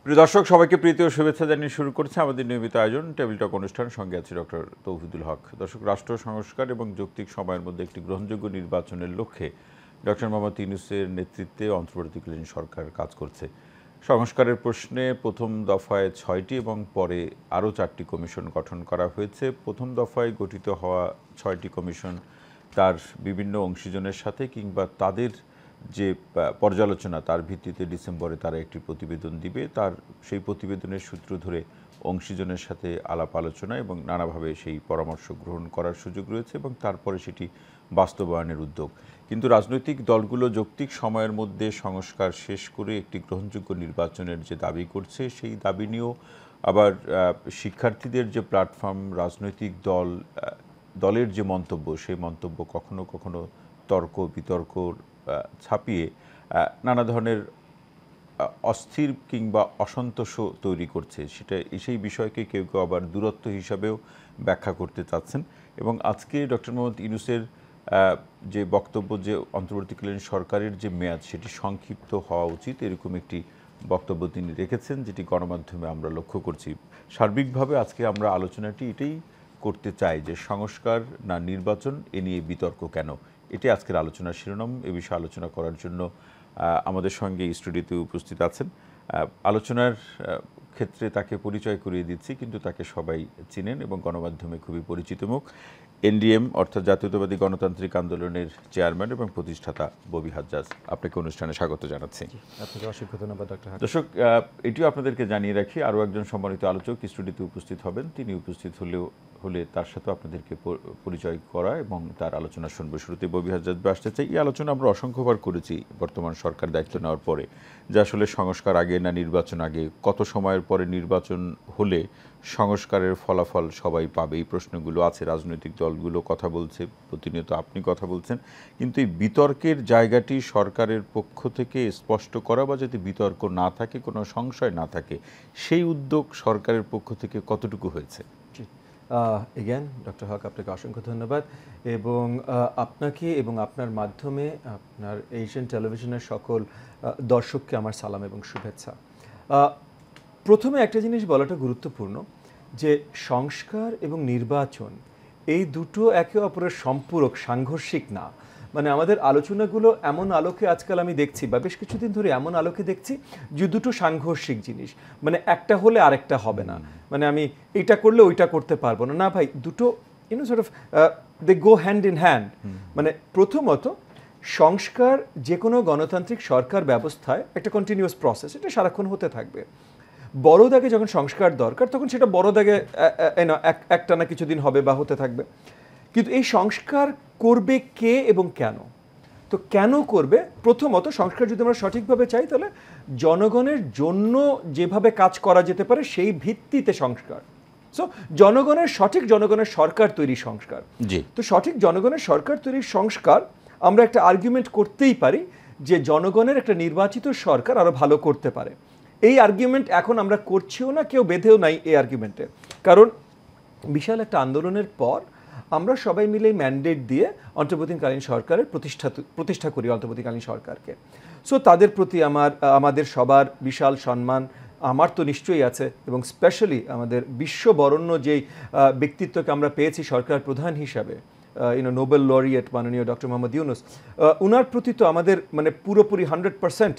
প্রিয় দর্শক, সবাইকে প্রীতি ও শুভেচ্ছা জানিয়ে শুরু করছে আমাদের নিয়মিত আয়োজন টেবিল টক অনুষ্ঠান। সঙ্গে আছে ডক্টর তৌহিদুল হক। দর্শক, রাষ্ট্র সংস্কার এবং যৌক্তিক সময়ের মধ্যে একটি গ্রহণযোগ্য নির্বাচনের লক্ষ্যে ডক্টর মোহাম্মদ ইউনূসের নেতৃত্বে অন্তর্বর্তীকালীন সরকার কাজ করছে। সংস্কারের প্রশ্নে প্রথম দফায় 6টি এবং পরে আরও 4টি কমিশন গঠন করা হয়েছে। প্রথম দফায় গঠিত হওয়া 6টি কমিশন তার বিভিন্ন অংশীজনের সাথে কিংবা তাদের যে পর্যালোচনা তার ভিত্তিতে ডিসেম্বরে তারা একটি প্রতিবেদন দিবে। তার সেই প্রতিবেদনের সূত্র ধরে অংশীজনের সাথে আলাপ আলোচনা এবং নানাভাবে সেই পরামর্শ গ্রহণ করার সুযোগ রয়েছে এবং তারপরে সেটি বাস্তবায়নের উদ্যোগ। কিন্তু রাজনৈতিক দলগুলো যৌক্তিক সময়ের মধ্যে সংস্কার শেষ করে একটি গ্রহণযোগ্য নির্বাচনের যে দাবি করছে, সেই দাবি নিয়েও আবার শিক্ষার্থীদের যে প্ল্যাটফর্ম, রাজনৈতিক দলের যে মন্তব্য, সেই মন্তব্য কখনো কখনো তর্ক বিতর্ক ছাপিয়ে নানা ধরনের অস্থির কিংবা অসন্তোষ তৈরি করছে। সেই বিষয়কে কেউ কেউ আবার দূরত্ব হিসাবেও ব্যাখ্যা করতে চাচ্ছেন। এবং আজকে ডক্টর মোহাম্মদ ইউনূসের যে বক্তব্য, যে অন্তর্বর্তীকালীন সরকারের যে মেয়াদ সেটি সংক্ষিপ্ত হওয়া উচিত, এরকম একটি বক্তব্য তিনি রেখেছেন, যেটি গণমাধ্যমে আমরা লক্ষ্য করছি। সার্বিকভাবে আজকে আমরা আলোচনাটি এটাই করতে চাই যে সংস্কার না নির্বাচন, এ নিয়ে বিতর্ক কেন? এটি আজকের আলোচনার শিরোনাম। এ বিষয়ে আলোচনা করার জন্য আমাদের সঙ্গে স্টুডিওতে উপস্থিত আছেন। আলোচনার ক্ষেত্রে তাকে পরিচয় করিয়ে দিচ্ছি, কিন্তু তাকে সবাই চিনেন এবং গণমাধ্যমে খুবই পরিচিত মুখ। এনডিএম অর্থাৎ জাতীয়তাবাদী গণতান্ত্রিক আন্দোলনের চেয়ারম্যান এবং প্রতিষ্ঠাতা ববি হাজ্জাজ, আপনাকে অনুষ্ঠানে স্বাগত জানাচ্ছি। আপনাকে অসংখ্য ধন্যবাদ ডক্টর হক। দর্শক, এটিও আপনাদেরকে জানিয়ে রাখি, আরও একজন সম্মানিত আলোচক স্টুডিওতে উপস্থিত হবেন। তিনি উপস্থিত হলে তার সাথে আপনাদেরকে পরিচয় করা এবং তার আলোচনা শুনবো। শুরুতে ববি হাজ্জাজ আসতে চাই। এই আলোচনা আমরা অসংখ্যবার করেছি বর্তমান সরকার দায়িত্ব নেওয়ার পরে, যে আসলে সংস্কার আগে না নির্বাচন আগে, কত সময়ের পরে নির্বাচন হলে সংস্কারের ফলাফল সবাই পাবে, এই প্রশ্নগুলো আছে। রাজনৈতিক দলগুলো কথা বলছে, প্রতিনিয়ত আপনি কথা বলছেন, কিন্তু এই বিতর্কের জায়গাটি সরকারের পক্ষ থেকে স্পষ্ট করা বা যাতে বিতর্ক না থাকে, কোনো সংশয় না থাকে, সেই উদ্যোগ সরকারের পক্ষ থেকে কতটুকু হয়েছে? এগেন ডক্টর হক, আপনাকে অসংখ্য ধন্যবাদ এবং আপনাকে এবং আপনার মাধ্যমে আপনার এশিয়ান টেলিভিশনের সকল দর্শককে আমার সালাম এবং শুভেচ্ছা। প্রথমে একটা জিনিস বলাটা গুরুত্বপূর্ণ যে সংস্কার এবং নির্বাচন এই দুটো একে অপরের সম্পূরক, সাংঘর্ষিক না। মানে আমাদের আলোচনাগুলো এমন আলোকে আজকাল আমি দেখছি বা বেশ কিছুদিন ধরে এমন আলোকে দেখছি যে দুটো সাংঘর্ষিক জিনিস, মানে একটা হলে আরেকটা হবে না, মানে আমি এইটা করলে ওইটা করতে পারবো না। না ভাই, দুটো sort of they go hand in hand. মানে প্রথমত সংস্কার যে কোনো গণতান্ত্রিক সরকার ব্যবস্থায় একটা কন্টিনিউয়াস প্রসেস, এটা সারাক্ষণ হতে থাকবে। বড় দাগে যখন সংস্কার দরকার তখন সেটা বড় দাগে একটা না কিছুদিন হবে বা হতে থাকবে। কিন্তু এই সংস্কার করবে কে এবং কেন? তো কেন করবে? প্রথমত সংস্কার যদি আমরা সঠিকভাবে চাই তাহলে জনগণের জন্য যেভাবে কাজ করা যেতে পারে সেই ভিত্তিতে সংস্কার। সো জনগণের সরকার তৈরি সংস্কার। তো সঠিক জনগণের সরকার তৈরির সংস্কার আমরা একটা আর্গুমেন্ট করতেই পারি যে জনগণের একটা নির্বাচিত সরকার আরো ভালো করতে পারে। এই আর্গুমেন্ট এখন আমরা করছিও না, কেউ বেঁধেও নাই এই আর্গুমেন্টে। কারণ বিশাল একটা আন্দোলনের পর আমরা সবাই মিলে ম্যান্ডেট দিয়ে অন্তর্বর্তীকালীন সরকারের প্রতিষ্ঠা করি অন্তর্বর্তীকালীন সরকারকে। সো তাদের প্রতি আমাদের সবার বিশাল সম্মান আমার তো নিশ্চয়ই আছে, এবং স্পেশালি আমাদের বিশ্ববরণ্য যেই ব্যক্তিত্বকে আমরা পেয়েছি সরকার প্রধান হিসাবে, নোবেল লরিয়েট মাননীয় ডক্টর মোহাম্মদ ইউনূস, উনার প্রতি তো আমাদের মানে পুরোপুরি 100%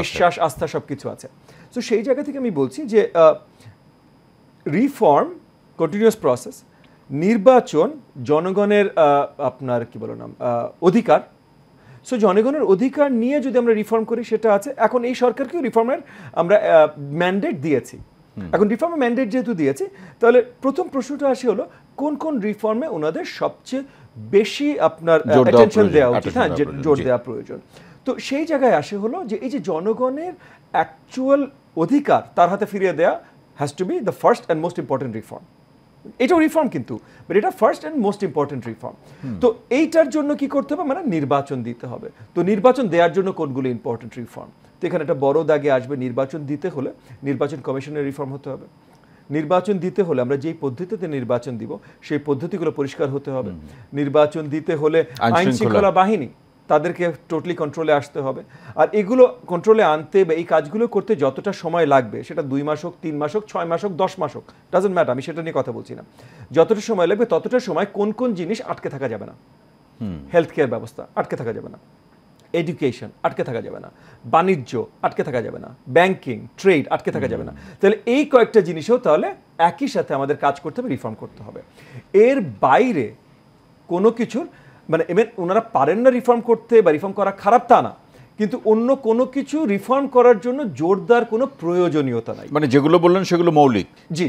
বিশ্বাস, আস্থা সব কিছু আছে। তো সেই জায়গা থেকে আমি বলছি যে রিফর্ম কন্টিনিউয়াস প্রসেস, নির্বাচন জনগণের আপনার কি বলো নাম অধিকার। সো জনগণের অধিকার নিয়ে যদি আমরা রিফর্ম করি সেটা আছে। এখন এই সরকারকেও রিফর্মের আমরা ম্যান্ডেট দিয়েছি। এখন রিফর্মের ম্যান্ডেট যেহেতু দিয়েছি, তাহলে প্রথম প্রশ্নটা আসে হলো কোন কোন রিফর্মে ওনাদের সবচেয়ে বেশি আপনার অ্যাটেনশন দেওয়া উচিত, হ্যাঁ জোর দেওয়া প্রয়োজন। তো সেই জায়গায় আসে হলো যে এই যে জনগণের অ্যাকচুয়াল অধিকার তার হাতে ফিরিয়ে দেওয়া has to B the first and most important reform. এটাও রিফর্ম কিন্তু, বাট এটা first and most important reform. তো এইটার জন্য কি করতে হবে? মানে নির্বাচন দিতে হবে। তো নির্বাচন দেওয়ার জন্য কোনগুলো ইম্পর্টেন্ট রিফর্ম? তো এখানে একটা বড় দাগে আসবে, নির্বাচন দিতে হলে নির্বাচন কমিশনের রিফর্ম হতে হবে। নির্বাচন দিতে হলে আমরা যেই পদ্ধতিতে নির্বাচন দিব সেই পদ্ধতিগুলো পরিষ্কার হতে হবে। নির্বাচন দিতে হলে আইন শৃঙ্খলা বাহিনী, তাদেরকে টোটালি কন্ট্রোলে আসতে হবে। আর এগুলো কন্ট্রোলে আনতে বা এই কাজগুলো করতে যতটা সময় লাগবে, সেটা 2 মাস হোক, 3 মাস হোক, 6 মাস হোক, 10 মাস হোক, ডাজন্ট ম্যাটার, আমি সেটা নিয়ে কথা বলছি না। যতটা সময় লাগবে ততটা সময় কোন কোন জিনিস আটকে থাকা যাবে না। হেলথ কেয়ার ব্যবস্থা আটকে থাকা যাবে না, এডুকেশন আটকে থাকা যাবে না, বাণিজ্য আটকে থাকা যাবে না, ব্যাংকিং, ট্রেড আটকে থাকা যাবে না। তাহলে এই কয়েকটা জিনিসও তাহলে একই সাথে আমাদের কাজ করতে হবে, রিফর্ম করতে হবে। এর বাইরে কোনো কিছুর মানে ওনারা পারেন না রিফর্ম করতে বা রিফর্ম করা খারাপ তা না, কিন্তু অন্য কোনো কিছু রিফর্ম করার জন্য জোরদার কোনো প্রয়োজনীয়তা নাই। মানে যেগুলো বললেন সেগুলো মৌলিক, জি,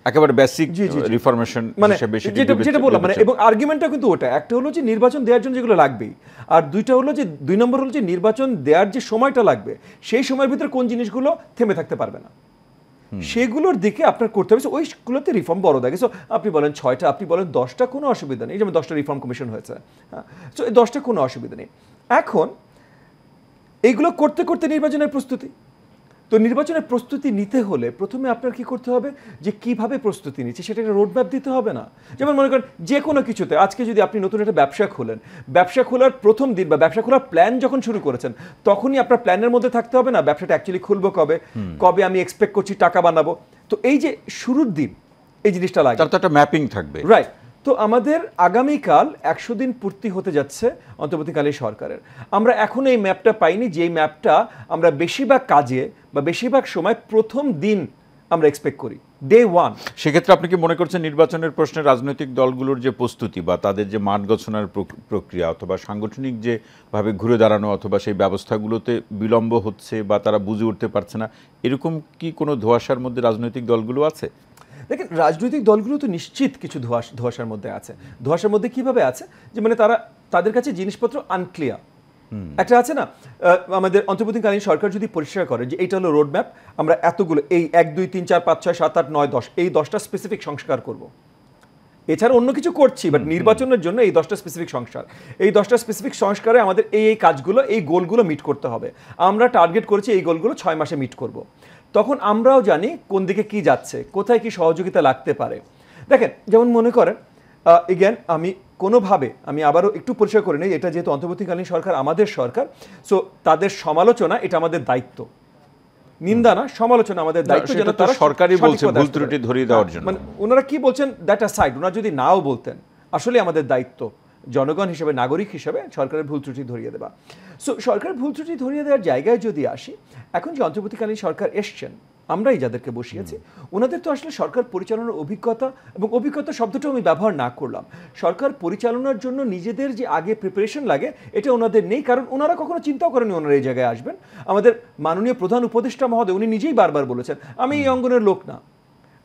একেবারে বেসিক রিফরমেশন মানে হিসেবে যেটা বললাম, মানে এবং আর্গুমেন্টটা কিন্তু ওটা একটা হলো যে নির্বাচন দেওয়ার জন্য যেগুলো লাগবেই, আর দুইটা হলো যে 2 নম্বর হলো যে নির্বাচন দেওয়ার যে সময়টা লাগবে সেই সময়ের ভিতরে কোন জিনিসগুলো থেমে থাকতে পারবে না সেগুলোর দিকে আপনার করতে হবে। ওইগুলোতে রিফর্ম বড় দেখে। সো আপনি বলেন 6টা, আপনি বলেন 10টা, কোনো অসুবিধা নেই। যেমন 10টা রিফর্ম কমিশন হয়েছে, হ্যাঁ, সো এই 10টা কোনো অসুবিধা নেই। এখন এইগুলো করতে করতে নির্বাচনের প্রস্তুতি, তো নির্বাচনের প্রস্তুতি নিতে হলে প্রথমে আপনার কি করতে হবে যে কিভাবে প্রস্তুতি নিচ্ছে সেটা একটা রোডম্যাপ দিতে হবে না? যেমন মনে করেন যে কোনো কিছুতে আজকে যদি আপনি নতুন একটা ব্যবসা খোলেন, ব্যবসা খোলার প্রথম দিন বা ব্যবসা খোলার প্ল্যান যখন শুরু করেছেন তখনই আপনার প্ল্যানের মধ্যে থাকতে হবে না ব্যবসাটা অ্যাকচুয়ালি খুলবো কবে, কবে আমি এক্সপেক্ট করছি টাকা বানাবো। তো এই যে শুরুর দিন এই জিনিসটা লাগে, তার তো একটা ম্যাপিং থাকবে, রাইট? তো আমাদের আগামীকাল 100 দিন পূর্তি হতে যাচ্ছে অন্তর্বর্তীকালীন সরকারের। আমরা এখন এই ম্যাপটা পাইনি, যে ম্যাপটা আমরা বেশিরভাগ কাজে বা বেশিরভাগ সময় প্রথম দিন আমরা এক্সপেক্ট করি, ডে 1। সেক্ষেত্রে আপনি কি মনে করছেন নির্বাচনের প্রশ্নে রাজনৈতিক দলগুলোর যে প্রস্তুতি বা তাদের যে মাঠ গঠনের প্রক্রিয়া অথবা সাংগঠনিক যে ভাবে ঘুরে দাঁড়ানো অথবা সেই ব্যবস্থাগুলোতে বিলম্ব হচ্ছে বা তারা বুঝে উঠতে পারছে না, এরকম কি কোনো ধোঁয়াশার মধ্যে রাজনৈতিক দলগুলো আছে? দেখেন, রাজনৈতিক দলগুলো তো নিশ্চিত কিছু ধোঁয়াশার মধ্যে আছে। ধোঁয়াশার মধ্যে কিভাবে আছে? যে মানে তাদের কাছে জিনিসপত্র আনক্লিয়ার। একটা আছে না, আমাদের অন্তর্বর্তীকালীন সরকার যদি পরিষ্কার করে যে এইটা হলো রোড ম্যাপ, আমরা এতগুলো এই 1 2 3 4 5 6 7 8 9 10 এই 10টা স্পেসিফিক সংস্কার করব, এছাড়া অন্য কিছু করছি, বাট নির্বাচনের জন্য এই 10টা স্পেসিফিক সংস্কার, এই 10টা স্পেসিফিক সংস্কারে আমাদের এই কাজগুলো, এই গোলগুলো মিট করতে হবে। আমরা টার্গেট করেছি এই গোলগুলো 6 মাসে মিট করব। তখন আমরাও জানি কোন দিকে কি যাচ্ছে, কোথায় কি সহযোগিতা লাগতে পারে। দেখেন, যেমন মনে করেন এগেন আমি আবারও একটু পরিষ্কার করে নিই, এটা যেহেতু অন্তর্বর্তীকালীন সরকার আমাদের সরকার, সো তাদের সমালোচনা এটা আমাদের দায়িত্ব, নিন্দা না, সমালোচনা আমাদের দায়িত্ব। যেন তারা সরকারই বলছে ভুল ত্রুটি ধরিয়ে দেওয়ার জন্য, মানে ওনারা কি বলছেন দ্যাট অ্যাসাইড, ওনারা যদি নাও বলতেন, আসলে আমাদের দায়িত্ব জনগণ হিসেবে, নাগরিক হিসেবে সরকারের ভুল ত্রুটি ধরিয়ে দেওয়া। সো সরকারের ভুল ত্রুটি ধরিয়ে দেওয়ার জায়গায় যদি আসি, এখন যে অন্তর্বর্তীকালীন সরকার এসছেন, আমরাই যাদেরকে বসিয়েছি, ওনাদের তো আসলে সরকার পরিচালনার অভিজ্ঞতা, এবং অভিজ্ঞতা শব্দটাও আমি ব্যবহার না করলাম, সরকার পরিচালনার জন্য নিজেদের যে আগে প্রিপারেশন লাগে এটা ওনাদের নেই। কারণ ওনারা কখনো চিন্তাও করেনি ওনারা এই জায়গায় আসবেন। আমাদের মাননীয় প্রধান উপদেষ্টা মহোদয় উনি নিজেই বারবার বলেছেন, আমি এই অঙ্গনের লোক না,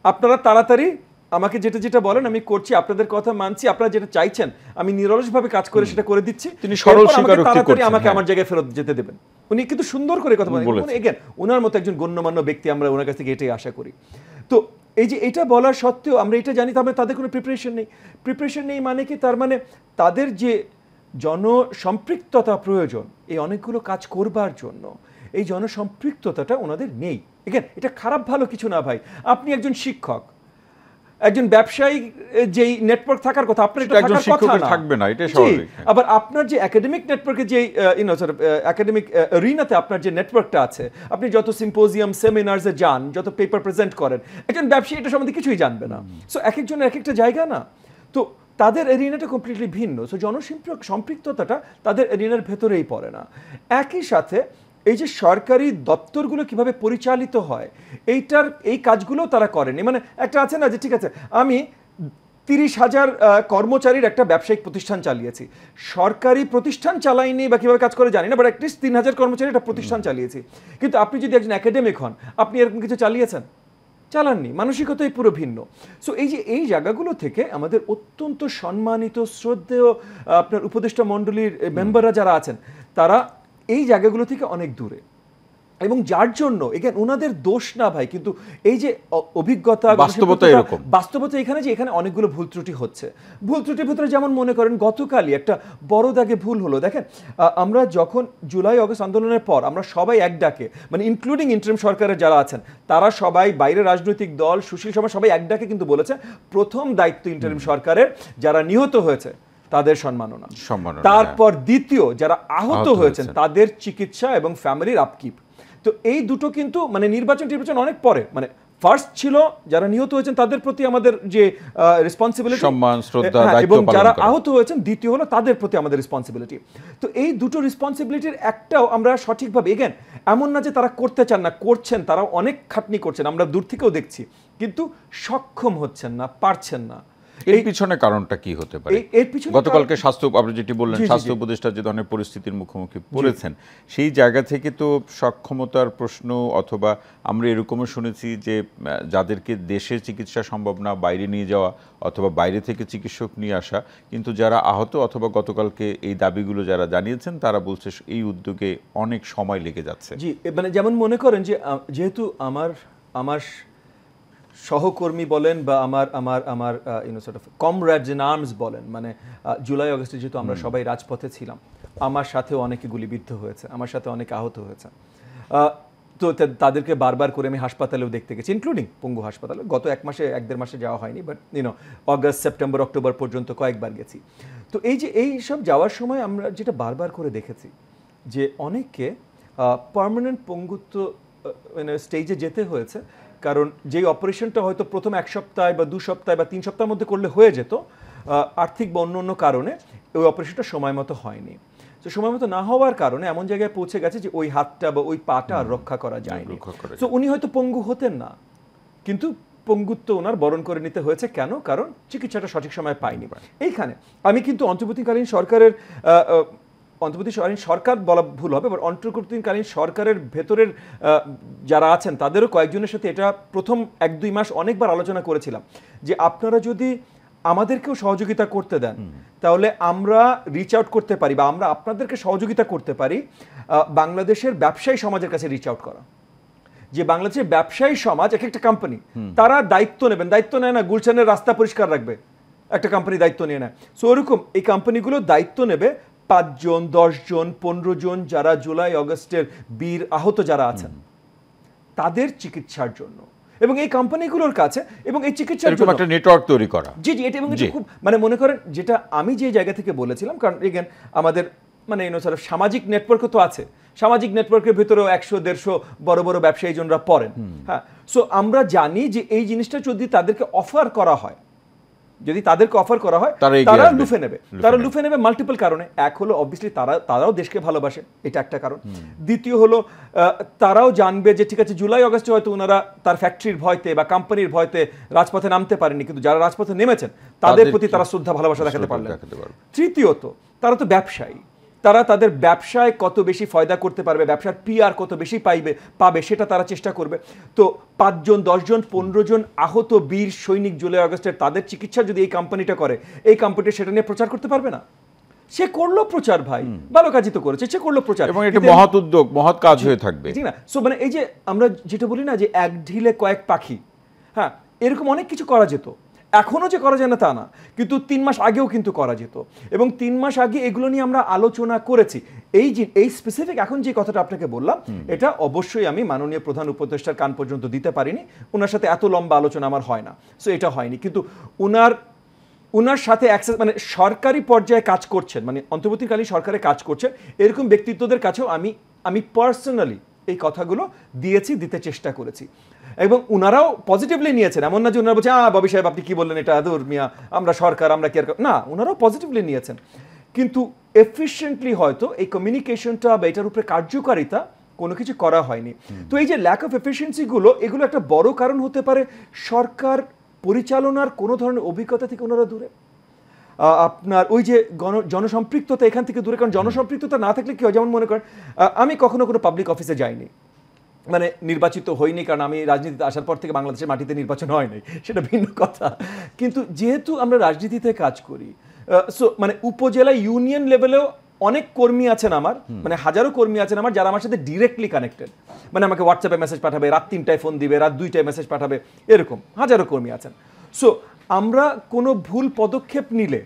আপনারা তাড়াতাড়ি আমাকে যেটা বলেন আমি করছি, আপনাদের কথা মানছি, আপনারা যেটা চাইছেন আমি নিরলসভাবে কাজ করে সেটা করে দিচ্ছি, তিনি সরল স্বীকারোক্তি করছেন, আমাকে আমার জায়গায় ফেরত যেতে দেবেন। উনি কিন্তু সুন্দর করে কথা বলেন, এগেন ওনার মতো একজন গণ্যমান্য ব্যক্তি, আমরা ওনার কাছ থেকে এটাই আশা করি। তো এই যে এটা বলার সত্ত্বেও আমরা এটা জানি তাদের কোনো প্রিপারেশন নেই মানে কি? তার মানে তাদের যে জনসম্পৃক্ততা প্রয়োজন এই অনেকগুলো কাজ করবার জন্য, এই জনসম্পৃক্ততাটা ওনাদের নেই। এগেন এটা খারাপ ভালো কিছু না ভাই, আপনি একজন শিক্ষক, একজন ব্যবসায়ী, যেই নেটওয়ার্ক থাকার কথা আপনার এটা থাকার কথা না, থাকবে না, এটা স্বাভাবিক। আবার আপনার যে একাডেমিক নেটওয়ার্কে, যে একাডেমিক এরিনাতে আপনার যে নেটওয়ার্কটা আছে, আপনি যত সিম্পোজিয়াম সেমিনারসে যান, যত পেপার প্রেজেন্ট করেন, একজন ব্যবসায়ী এটা সম্বন্ধে কিছুই জানবে না। সো এক একজনের এক একটা জায়গা না, তো তাদের এরিনাটা কমপ্লিটলি ভিন্ন। সো জনসম্পৃক্ততাটা তাদের এরিনার ভেতরেই পড়ে না। একই সাথে এই যে সরকারি দপ্তরগুলো কিভাবে পরিচালিত হয় এই কাজগুলো তারা করেনি। মানে একটা আছে না যে ঠিক আছে আমি 30,000 কর্মচারীর একটা ব্যবসায়িক প্রতিষ্ঠান চালিয়েছি, সরকারি প্রতিষ্ঠান চালাইনি বা কিভাবে কাজ করে জানি না, বাট অ্যাটলিস্ট 3,000 কর্মচারী একটা প্রতিষ্ঠান চালিয়েছি। কিন্তু আপনি যদি একজন একাডেমিক হন, আপনি এরকম কিছু চালাননি, মানসিকতাই পুরো ভিন্ন। সো এই জায়গাগুলো থেকে আমাদের অত্যন্ত সম্মানিত শ্রদ্ধেয় আপনার উপদেষ্টা মণ্ডলীর মেম্বাররা যারা আছেন, তারা এই জায়গাগুলো থেকে অনেক দূরে, এবং যার জন্য এখানে ওনাদের দোষ না ভাই, কিন্তু এই যে অভিজ্ঞতা, বাস্তবতা এখানে অনেকগুলো ভুল ত্রুটি হচ্ছে। ভুল ত্রুটির ভিতরে যেমন মনে করেন গতকালই একটা বড় দাগে ভুল হলো। দেখেন, আমরা যখন জুলাই আগস্ট আন্দোলনের পর আমরা সবাই এক ডাকে, মানে ইনক্লুডিং ইন্টারিম সরকারের যারা আছেন তারা সবাই, বাইরে রাজনৈতিক দল, সুশীল সমাজ, সবাই এক ডাকে কিন্তু বলেছে প্রথম দায়িত্ব ইন্টারিম সরকারের, যারা নিহত হয়েছে তাদের সম্মাননা। সম্মাননা, তারপর দ্বিতীয় যারা আহত হয়েছেন হয়েছেন। তাদের চিকিৎসা এবং ফ্যামিলির আপকিপ। তো এই দুটো কিন্তু মানে নির্বাচন অনেক পরে, মানে ফার্স্ট ছিল যারা নিহত হয়েছেন তাদের প্রতি আমাদের যে রেসপন্সিবিলিটি, সম্মান, শ্রদ্ধা, দায়িত্ব এবং পালন যারা করা। আহত হয়েছেন দ্বিতীয় হলো তাদের প্রতি আমাদের রেসপন্সিবিলিটি। তো এই দুটো রেসপন্সিবিলিটির একটাও আমরা সঠিকভাবে, এগেন এমন না যে তারা করতে চান না, করছেন, তারা অনেক খাটনি করছেন, আমরা দূর থেকেও দেখছি, কিন্তু সক্ষম হচ্ছেন না, পারছেন না। এর পিছনে কারণটা কি হতে পারে? এর পিছনে গতকালকে স্বাস্থ্য, আপনি যেটি বললেন, জি, জি, স্বাস্থ্য জি। উপদেষ্টা যে ধরনের পরিস্থিতির মুখোমুখি পড়েছেন, সেই জায়গা থেকে তো সক্ষমতার প্রশ্ন, অথবা আমরা এরকমও শুনেছি যে যাদেরকে দেশে চিকিৎসা সম্ভব না, বাইরে নিয়ে যাওয়া অথবা বাইরে থেকে চিকিৎসক নিয়ে আসা, কিন্তু যারা আহত অথবা গতকালকে এই দাবিগুলো যারা জানিয়েছেন তারা বলছে এই উদ্যোগে অনেক সময় লেগে যাচ্ছে। জি, মানে যেমন মনে করেন যে যেহেতু আমার সহকর্মী বলেন বা আমার sort of comrades in arms বলেন, মানে জুলাই আগস্টে যেহেতু আমরা সবাই রাজপথে ছিলাম, আমার সাথেও অনেকে গুলিবিদ্ধ হয়েছে, আমার সাথে অনেকে আহত হয়েছে। তো তাদেরকে বারবার করে আমি হাসপাতালেও দেখতে গেছি, ইনক্লুডিং পঙ্গু হাসপাতালে। গত 1-1.5 মাসে যাওয়া হয়নি, বাট অগস্ট, সেপ্টেম্বর, অক্টোবর পর্যন্ত কয়েকবার গেছি। তো এই সব যাওয়ার সময় আমরা যেটা বারবার করে দেখেছি যে অনেককে পার্মানেন্ট পঙ্গুত্ব স্টেজে যেতে হয়েছে, কারণ যেই অপারেশনটা হয়তো প্রথম 1 সপ্তাহ বা 2 সপ্তাহ বা 3 সপ্তাহের মধ্যে করলে হয়ে যেত, আর্থিক বা অন্য কারণে ওই অপারেশনটা সময় মতো হয়নি। তো সময় মতো না হওয়ার কারণে এমন জায়গায় পৌঁছে গেছে যে ওই হাতটা বা ওই পাটা আর রক্ষা করা যায়নি। তো উনি হয়তো পঙ্গু হতেন না, কিন্তু পঙ্গুত্ব ওনার বরণ করে নিতে হয়েছে। কেন? কারণ চিকিৎসাটা সঠিক সময় পায়নি। এইখানে আমি কিন্তু অন্তর্বর্তীকালীন সরকার বলা ভুল হবে, বাট অন্তর্বর্তীকালীন সরকারের ভেতরের যারা আছেন তাদেরও কয়েকজনের সাথে এটা প্রথম 1-2 মাস অনেকবার আলোচনা করেছিলাম যে আপনারা যদি আমাদেরকেও সহযোগিতা করতে দেন তাহলে আমরা রিচ আউট করতে পারি, বা আমরা আপনাদেরকে সহযোগিতা করতে পারি বাংলাদেশের ব্যবসায়ী সমাজের কাছে রিচ আউট করা। যে বাংলাদেশের ব্যবসায়ী সমাজ, একটা কোম্পানি, তারা দায়িত্ব নেবেন, দায়িত্ব নেয় না গুলশানের রাস্তা পরিষ্কার রাখবে, একটা কোম্পানি দায়িত্ব নিয়ে নেয়। সো ওরকম এই কোম্পানিগুলো দায়িত্ব নেবে 5 জন, 10 জন, 15 জন যারা জুলাই আগস্টের বীর আহত যারা আছেন তাদের চিকিৎসার জন্য, এবং এই কোম্পানিগুলোর কাছে এবং এই চিকিৎসার জন্য একটা নেটওয়ার্ক তৈরি করা। জি, এটা এবং এটা খুব, মানে মনে করেন যেটা আমি যে জায়গা থেকে বলেছিলাম, কারণ এগেন আমাদের মানে সামাজিক নেটওয়ার্কও তো আছে, সামাজিক নেটওয়ার্কের ভিতরেও 100-150 বড় বড় ব্যবসায়ীজনরা পড়েন। হ্যাঁ, সো আমরা জানি যে এই জিনিসটা যদি তাদেরকে অফার করা হয়, তারা লুফে নেবে মাল্টিপল কারণে। এক হলো অবভিয়াসলি তারাও দেশকে ভালোবাসে, এটা একটা কারণ। দ্বিতীয় হলো তারাও জানবে যে ঠিক আছে জুলাই আগস্টে হয়তো ওনারা তার ফ্যাক্টরির ভয়তে বা কোম্পানির ভয়তে রাজপথে নামতে পারেনি, কিন্তু যারা রাজপথে নেমেছেন তাদের প্রতি তারা শ্রদ্ধা ভালোবাসা দেখাতে পারলেন। তৃতীয়ত তারা তো ব্যবসায়ী, তারা তাদের ব্যবসায় কত বেশি ফয়দা করতে পারবে, ব্যবসার পিআর কত বেশি পাবে সেটা তারা চেষ্টা করবে। তো 5 জন, 10 জন, 15 জন আহত বীর সৈনিক জুলাই আগস্টের তাদের চিকিৎসা যদি এই কোম্পানিটা করে, এই কোম্পানিটা সেটা নিয়ে প্রচার করতে পারবে না? সে করলো প্রচার, ভাই ভালো কাজই তো করেছে, সে করলো প্রচার, এবং এটা মহৎ উদ্যোগ, মহৎ কাজ হয়ে থাকবে, ঠিক না? সো মানে এই যে আমরা যেটা বলি না যে এক ঢিলে কয়েক পাখি, হ্যাঁ, এরকম অনেক কিছু করা যেত। এখনো যে করা যায় না তা না, কিন্তু 3 মাস আগেও কিন্তু করা যেত, এবং 3 মাস আগে এগুলো নিয়ে আমরা আলোচনা করেছি। এই স্পেসিফিক এখন যে কথাটা আপনাকে বললাম, এটা অবশ্যই আমি মাননীয় প্রধান উপদেষ্টার কান পর্যন্ত দিতে পারিনি, ওনার সাথে এত লম্বা আলোচনা আমার হয় না, সো এটা হয়নি। কিন্তু ওনার সাথে অ্যাক্সেস, মানে সরকারি পর্যায়ে কাজ করছেন, মানে অন্তর্বর্তীকালীন সরকারে কাজ করছেন এরকম ব্যক্তিত্বদের কাছেও আমি পার্সোনালি এই কথাগুলো দিতে চেষ্টা করেছি, এবং উনারাও পজিটিভলি নিয়েছেন। এমন না যে ওনারা বলছে ববি সাহেব আপনি কি বললেন, এটা আদর মিয়া, আমরা সরকার, আমরা কি আর না, ওনারাও পজিটিভলি নিয়েছেন। কিন্তু এফিশিয়েন্টলি হয়তো এই কমিউনিকেশনটা বা এটার উপরে কার্যকারিতা কোনো কিছু করা হয়নি। তো এই যে ল্যাক অফ এফিসিয়েন্সিগুলো, এগুলো একটা বড় কারণ হতে পারে সরকার পরিচালনার কোনো ধরনের অভিজ্ঞতা থেকে ওনারা দূরে, আপনার ওই যে জনসম্পৃক্ততা এখান থেকে দূরে। কারণ জনসম্পৃক্ততা না থাকলে কি হয়, যেমন মনে করেন আমি কখনো কোনো পাবলিক অফিসে যাইনি, মানে নির্বাচিত হয়নি, কারণ আমি রাজনীতিতে আসার পর থেকে বাংলাদেশের মাটিতে নির্বাচন হয় নাই, সেটা ভিন্ন কথা। কিন্তু যেহেতু আমরা রাজনীতিতে কাজ করি, সো মানে উপজেলা ইউনিয়ন লেভেলেও অনেক কর্মী আছেন আমার, মানে হাজারো কর্মী আছেন আমার যারা আমার সাথে ডিরেক্টলি কানেক্টেড, মানে আমাকে হোয়াটসঅ্যাপে মেসেজ পাঠাবে, রাত 3টায় ফোন দিবে, রাত 2টায় মেসেজ পাঠাবে, এরকম হাজারো কর্মী আছেন। সো আমরা কোনো ভুল পদক্ষেপ নিলে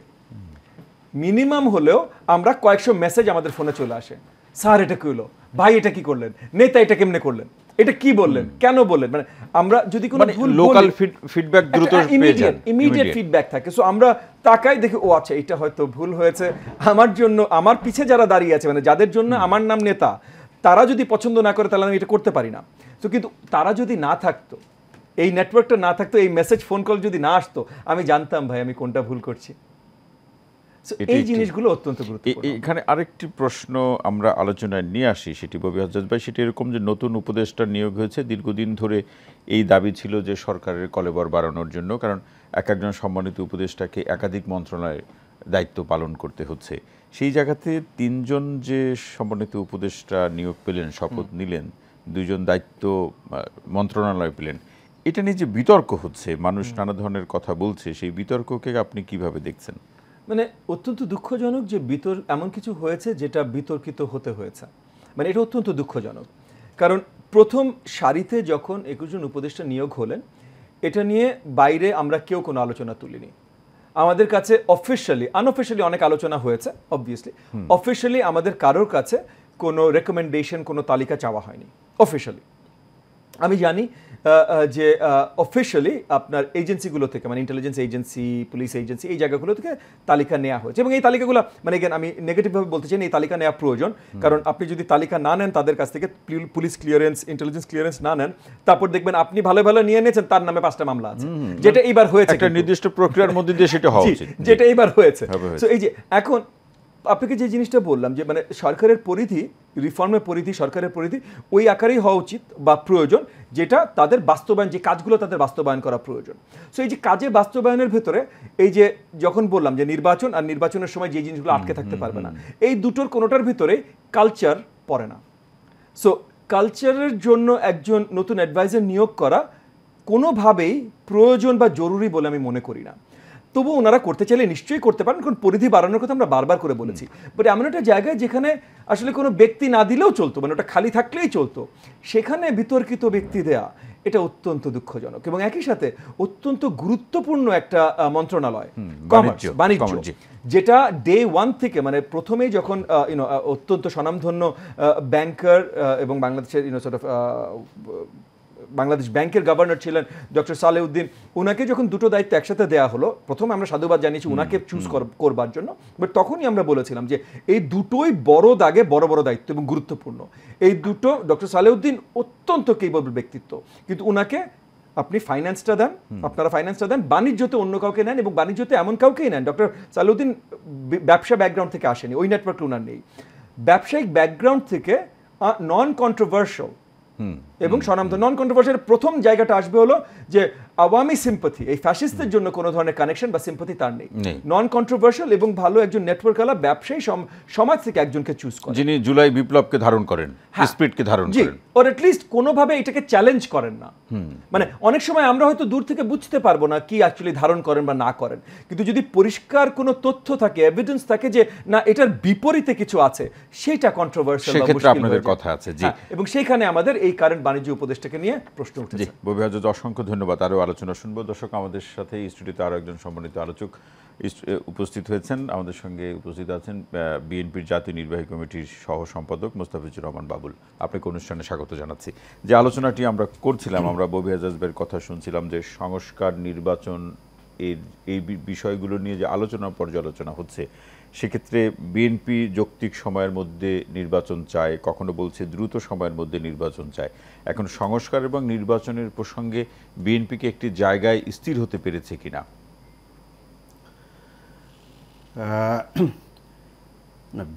মিনিমাম হলেও আমরা কয়েকশো মেসেজ আমাদের ফোনে চলে আসে, স্যার এটা কি হলো, ভাই এটা কি করলেন, নেতা এটা কেমনে করলেন। এটা কি বললেন, কেন বললেন, মানে আমরা যদি কোনো ভুল লোকাল ফিডব্যাক দ্রুত পেয়ে যান, ইমিডিয়েট ফিডব্যাক থাকে। সো আমরা তাকাই দেখি, ও আচ্ছা এটা হয়তো ভুল হয়েছে, আমার জন্য আমার পিছে যারা দাঁড়িয়ে আছে, মানে যাদের জন্য আমার নাম নেতা, তারা যদি পছন্দ না করে তাহলে আমি এটা করতে পারি না। তো কিন্তু তারা যদি না থাকতো, এই নেটওয়ার্কটা না থাকতো, এই মেসেজ ফোন কল যদি না আসতো, আমি জানতাম ভাই আমি কোনটা ভুল করছি। এই জিনিসগুলো অত্যন্ত গুরুত্বপূর্ণ। এখানে আরেকটি প্রশ্ন আমরা আলোচনায় নিয়ে আসি, সেটি ববি হজ্জাজ ভাই, সেটি এরকম যে নতুন উপদেষ্টা নিয়োগ হয়েছে, দীর্ঘদিন ধরে এই দাবি ছিল যে সরকারের কলেবর বাড়ানোর জন্য, কারণ একজন সম্মানিত উপদেষ্টাকে একাধিক মন্ত্রণালয়ের দায়িত্ব পালন করতে হচ্ছে। সেই জায়গাতে 3 জন যে সম্মানিত উপদেষ্টা নিয়োগ পেলেন, শপথ নিলেন, 2 জন দায়িত্ব মন্ত্রণালয় পেলেন, এটা নিয়ে যে বিতর্ক হচ্ছে, মানুষ নানা ধরনের কথা বলছে, সেই বিতর্ককে আপনি কিভাবে দেখছেন? মানে অত্যন্ত দুঃখজনক যে এমন কিছু হয়েছে যেটা বিতর্কিত হতে হয়েছে, মানে এটা অত্যন্ত দুঃখজনক। কারণ প্রথম সারিতে যখন 21 জন উপদেষ্টা নিয়োগ হলেন, এটা নিয়ে বাইরে আমরা কেউ কোনো আলোচনা তুলিনি। আমাদের কাছে আনঅফিশিয়ালি অনেক আলোচনা হয়েছে, অবভিয়াসলি। অফিশিয়ালি আমাদের কারোর কাছে কোনো রেকমেন্ডেশন, কোনো তালিকা চাওয়া হয়নি অফিশিয়ালি। আমি জানি যে অফিশিয়ালি আপনার এজেন্সিগুলো থেকে, মানে ইন্টেলিজেন্স এজেন্সি, পুলিশ এজেন্সি, এই জায়গাগুলো থেকে তালিকা নেওয়া হয়েছে, এবং এই তালিকাগুলো, মানে আমি নেগেটিভভাবে বলতে চাই না, এই তালিকা নেওয়া প্রয়োজন। কারণ আপনি যদি তালিকা না নেন তাদের কাছ থেকে, পুলিশ ক্লিয়ারেন্স, ইন্টেলিজেন্স ক্লিয়ারেন্স না নেন, তারপর দেখবেন আপনি ভালো ভালো নিয়ে নিয়েছেন, তার নামে 5টা মামলা আছে, যেটা এইবার হয়েছে একটা নির্দিষ্ট প্রক্রিয়ার মধ্যে দিয়ে সেটা হওয়া উচিত, যেটা এইবার হয়েছে। তো এই যে এখন আপনাকে যে জিনিসটা বললাম যে মানে সরকারের পরিধি, রিফর্মের পরিধি, সরকারের পরিধি ওই আকারেই হওয়া উচিত বা প্রয়োজন, যেটা তাদের বাস্তবায়ন, যে কাজগুলো তাদের বাস্তবায়ন করা প্রয়োজন। সো এই যে কাজে বাস্তবায়নের ভেতরে এই যে যখন বললাম যে নির্বাচন আর নির্বাচনের সময় যে জিনিসগুলো আটকে থাকতে পারবে না, এই দুটোর কোনোটার ভিতরে কালচার পড়ে না। সো কালচারের জন্য একজন নতুন অ্যাডভাইজার নিয়োগ করা কোনোভাবেই প্রয়োজন বা জরুরি বলে আমি মনে করি না। তবু ওনারা করতে চাইলে নিশ্চয়ই করতে পারেন, কারণ পরিধি বাড়ানোর কথা আমরা বারবার করে বলেছি। বাট এমন একটা জায়গায় যেখানে আসলে কোনো ব্যক্তি না দিলেও চলতো, মানে ওটা খালি থাকলেই চলতো, সেখানে বিতর্কিত ব্যক্তি দেয়া, এটা অত্যন্ত দুঃখজনক। এবং একই সাথে অত্যন্ত গুরুত্বপূর্ণ একটা মন্ত্রণালয়, বাণিজ্য, যেটা ডে 1 থেকে, মানে প্রথমেই যখন অত্যন্ত স্বনামধন্য ব্যাংকার এবং বাংলাদেশের বাংলাদেশ ব্যাংকের গভর্নর ছিলেন ডক্টর সালেউদ্দিন, ওনাকে যখন দুটো দায়িত্ব একসাথে দেওয়া হলো, প্রথমে আমরা সাধুবাদ জানিয়েছি ওনাকে চুজ করবার জন্য, বাট তখনই আমরা বলেছিলাম যে এই দুটোই বড় দাগে বড় বড় দায়িত্ব এবং গুরুত্বপূর্ণ। এই দুটো, ডক্টর সালেউদ্দিন অত্যন্ত কেপেবল ব্যক্তিত্ব, কিন্তু ওনাকে আপনি ফাইন্যান্সটা দেন, আপনারা ফাইন্যান্সটা দেন, বাণিজ্যতে অন্য কাউকে নেন, এবং বাণিজ্যতে এমন কাউকেই নেন। ডক্টর সালেউদ্দিন ব্যবসা ব্যাকগ্রাউন্ড থেকে আসেনি, ওই নেটওয়ার্কটা ওনার নেই। ব্যবসায়িক ব্যাকগ্রাউন্ড থেকে নন কন্ট্রোভার্সিয়াল এবং স্বনামধন্য, নন কন্ট্রোভার্সিয়াল প্রথম জায়গাটা আসবে হলো যে আওয়ামী সিম্পাথি, এই ফ্যাসিস্টদের জন্য কোনো ধরনের কানেকশন বা সিম্পাথি তার নেই। নন কন্ট্রোভার্সিয়াল এবং ভালো একজন নেটওয়ার্কওয়ালা ব্যবসায়ী সমাজ থেকে একজনকে চুজ করেন, যিনি জুলাই বিপ্লবকে ধারণ করেন, স্পিরিটকে ধারণ করেন, অর এট লিস্ট কোনোভাবে এটাকে চ্যালেঞ্জ করেন না। মানে অনেক সময় আমরা হয়তো দূর থেকে বুঝতে পারবো না কি অ্যাকচুয়ালি ধারণ করেন বা না করেন, কিন্তু যদি পরিষ্কার কোনো তথ্য থাকে, এভিডেন্স থাকে যে না এটার বিপরীতে কিছু আছে, সেটা কন্ট্রোভার্সিয়াল বা মুশকিল আপনাদের কথা আছে। জি, এবং সেইখানে আমাদের এই কারেন্ট বাণিজ্য উপদেষ্টাকে নিয়ে প্রশ্ন উঠেছে। জি, ববি হজ্জাজ, অসংখ্য ধন্যবাদ। আরও আলোচনা শুনবো। দর্শক, আমাদের সাথে স্টুডিওতে আরও একজন সম্মানিত আলোচক উপস্থিত হয়েছেন। আমাদের সঙ্গে উপস্থিত আছেন বিএনপির জাতীয় নির্বাহী কমিটির সহ সম্পাদক মোস্তাফিজুর রহমান বাবুল। আপনাকে অনুষ্ঠানে স্বাগত জানাচ্ছি। যে আলোচনাটি আমরা করছিলাম, আমরা ববি হজ্জাজ ভাইয়ের কথা শুনছিলাম যে সংস্কার, নির্বাচন, এই বিষয়গুলো নিয়ে যে আলোচনা পর্যালোচনা হচ্ছে, সেক্ষেত্রে বিএনপি যৌক্তিক সময়ের মধ্যে নির্বাচন চায়, কখনো বলছে দ্রুত সময়ের মধ্যে নির্বাচন চায়। এখন সংস্কার এবং নির্বাচনের প্রসঙ্গে বিএনপিকে একটি জায়গায় স্থির হতে পেরেছে কিনা?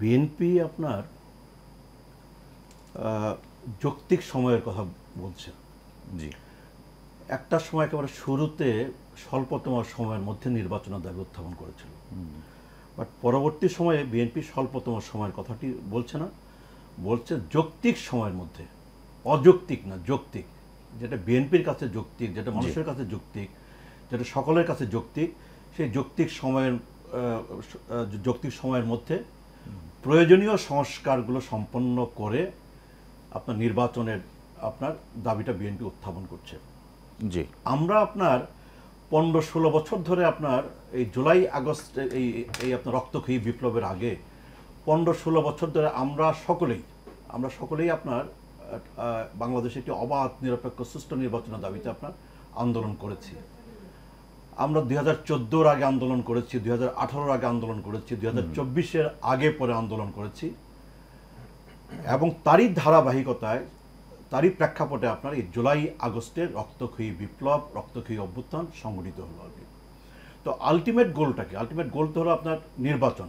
বিএনপি আপনার যৌক্তিক সময়ের কথা বলছে। জি, একটা সময় একেবারে শুরুতে স্বল্পতম সময়ের মধ্যে নির্বাচনের দাবি উত্থাপন করেছিল, বাট পরবর্তী সময়ে বিএনপি স্বল্পতম সময়ের কথাটি বলছে না, বলছে যৌক্তিক সময়ের মধ্যে। অযৌক্তিক না, যৌক্তিক, যেটা বিএনপির কাছে যৌক্তিক, যেটা মানুষের কাছে যৌক্তিক, যেটা সকলের কাছে যৌক্তিক, সেই যৌক্তিক সময়ের মধ্যে প্রয়োজনীয় সংস্কারগুলো সম্পন্ন করে আপনার নির্বাচনের আপনার দাবিটা বিএনপি উত্থাপন করছে। জি, আমরা আপনার 15-16 বছর ধরে আপনার এই জুলাই আগস্ট এই আপনার রক্তক্ষয়ী বিপ্লবের আগে 15-16 বছর ধরে আমরা সকলেই আপনার বাংলাদেশে একটি অবাধ নিরপেক্ষ সুষ্ঠু নির্বাচনের দাবিতে আপনার আন্দোলন করেছি। আমরা 2014-র আগে আন্দোলন করেছি, 2018-র আগে আন্দোলন করেছি, 2024-এর আগে পরে আন্দোলন করেছি, এবং তারই ধারাবাহিকতায় তারই প্রেক্ষাপটে আপনার এই জুলাই আগস্টের রক্তক্ষয়ী বিপ্লব, রক্তক্ষয়ী অভ্যুত্থান সংগঠিত হলো আর কি। তো আলটিমেট গোলটা কি? আলটিমেট গোল তো হলো আপনার নির্বাচন।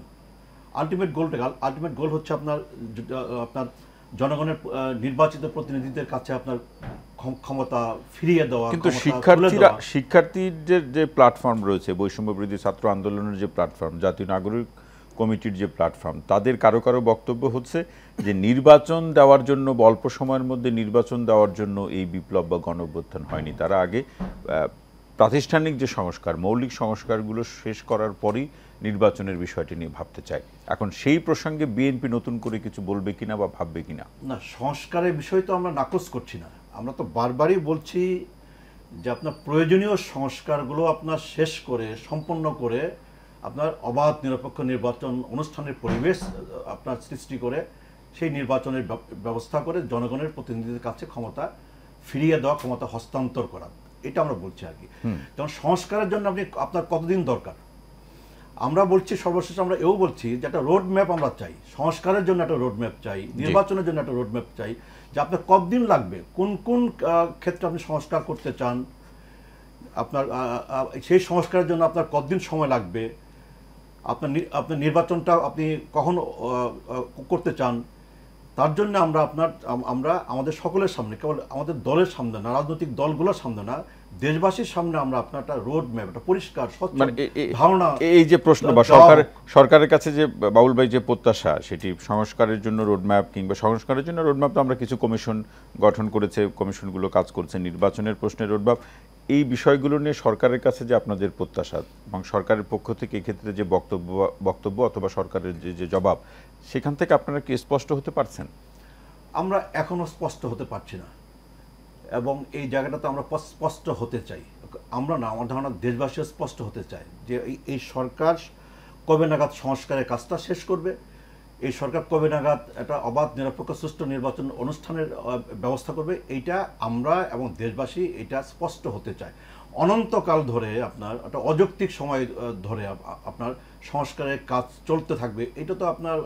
আলটিমেট গোল হচ্ছে আপনার জনগণের নির্বাচিত প্রতিনিধিদের কাছে আপনার ক্ষমতা ফিরিয়ে দেওয়া। কিন্তু শিক্ষার্থীদের যে প্ল্যাটফর্ম রয়েছে, বৈষম্য বিরোধী ছাত্র আন্দোলনের যে প্ল্যাটফর্ম, জাতীয় নাগরিক কমিটির যে প্ল্যাটফর্ম, তাদের কারো কারো বক্তব্য হচ্ছে যে নির্বাচন দেওয়ার জন্য, অল্প সময়ের মধ্যে নির্বাচন দেওয়ার জন্য এই বিপ্লব বা গণঅভ্যুত্থান হয়নি। তারা আগে প্রাতিষ্ঠানিক যে সংস্কার, মৌলিক সংস্কারগুলো শেষ করার পরই নির্বাচনের বিষয়টি নিয়ে ভাবতে চায়। এখন সেই প্রসঙ্গে বিএনপি নতুন করে কিছু বলবে কিনা বা ভাববে কিনা? না, সংস্কারের বিষয় তো আমরা নাকচ করছি না। আমরা তো বারবারই বলছি যে আপনার প্রয়োজনীয় সংস্কারগুলো আপনার শেষ করে, সম্পন্ন করে, আপনার অবাধ নিরপেক্ষ নির্বাচন অনুষ্ঠানের পরিবেশ আপনার সৃষ্টি করে, সেই নির্বাচনের ব্যবস্থা করে জনগণের প্রতিনিধিদের কাছে ক্ষমতা ফিরিয়ে দেওয়া, ক্ষমতা হস্তান্তর করা, এটা আমরা বলছি আর কি। যেমন সংস্কারের জন্য আপনার কতদিন দরকার? আমরা বলছি, সর্বশেষ আমরা এও বলছি যে একটা রোড ম্যাপ আমরা চাই, সংস্কারের জন্য একটা রোড ম্যাপ চাই, নির্বাচনের জন্য একটা রোড ম্যাপ চাই, যে আপনার কতদিন লাগবে, কোন কোন ক্ষেত্রে আপনি সংস্কার করতে চান, আপনার সেই সংস্কারের জন্য আপনার কতদিন সময় লাগবে, আপনার নির্বাচনটা আপনি কখন করতে চান। তার জন্য আমরা আমাদের সকলের সামনে, কেবল আমাদের দলের সামনে না, রাজনৈতিক দলগুলোর সামনে না, দেশবাসীর সামনে আমরা আপনার একটা রোড ম্যাপ, একটা পরিষ্কার স্বচ্ছ ধারণা, এই যে প্রশ্ন বা সরকারের কাছে যে বাবুল ভাই যে প্রত্যাশা, সেটি সংস্কারের জন্য রোডম্যাপ, কিংবা সংস্কারের জন্য রোডম্যাপ তো আমরা কিছু কমিশন গঠন করেছে, কমিশনগুলো কাজ করছে, নির্বাচনের প্রশ্নে রোডম্যাপ, এই বিষয়গুলো নিয়ে সরকারের কাছে যে আপনাদের প্রত্যাশা এবং সরকারের পক্ষ থেকে এক্ষেত্রে যে বক্তব্য অথবা সরকারের যে জবাব, সেখান থেকে আপনারা কি স্পষ্ট হতে পারছেন? আমরা এখনো স্পষ্ট হতে পারছি না, এবং এই জায়গাটাতে আমরা স্পষ্ট হতে চাই। আমরা না, আমার ধারণা দেশবাসীও স্পষ্ট হতে চায় যে এই সরকার কবে নাগাদ সংস্কারের কাজটা শেষ করবে, এই সরকার কবে নাগাদ একটা অবাধ নিরপেক্ষ সুষ্ঠু নির্বাচন অনুষ্ঠানের ব্যবস্থা করবে, এইটা আমরা এবং দেশবাসী এটা স্পষ্ট হতে চায়। অনন্তকাল ধরে আপনার একটা অযৌক্তিক সময় ধরে আপনার সংস্কারের কাজ চলতে থাকবে, এটা তো আপনার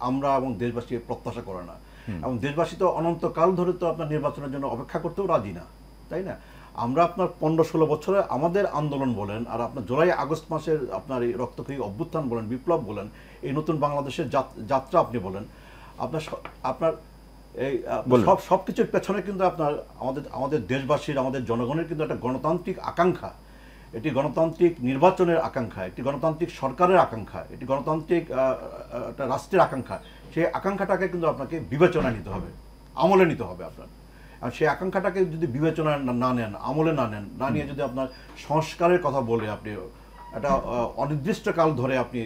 আমরা এবং দেশবাসী প্রত্যাশা করে না। এবং দেশবাসী তো অনন্তকাল ধরে তো আপনার নির্বাচনের জন্য অপেক্ষা করতেও রাজি না, তাই না? আমরা আপনার 15-16 বছরে আমাদের আন্দোলন বলেন, আর আপনার জুলাই আগস্ট মাসের আপনার এই রক্তক্ষয়ী অভ্যুত্থান বলেন, বিপ্লব বলেন, এই নতুন বাংলাদেশের যাত্রা আপনি বলেন, আপনার এই সব কিছুর পেছনে কিন্তু আপনার আমাদের দেশবাসীর, আমাদের জনগণের কিন্তু একটা গণতান্ত্রিক আকাঙ্ক্ষা, এটি গণতান্ত্রিক নির্বাচনের আকাঙ্ক্ষা, একটি গণতান্ত্রিক সরকারের আকাঙ্ক্ষা, এটি গণতান্ত্রিক একটা রাষ্ট্রের আকাঙ্ক্ষা। সেই আকাঙ্ক্ষাটাকে কিন্তু আপনাকে বিবেচনায় নিতে হবে, আমলে নিতে হবে আপনার। আর সেই আকাঙ্ক্ষাটাকে যদি বিবেচনায় না নেন, আমলে না নিয়ে যদি আপনার সংস্কারের কথা বলে আপনি একটা অনির্দিষ্টকাল ধরে আপনি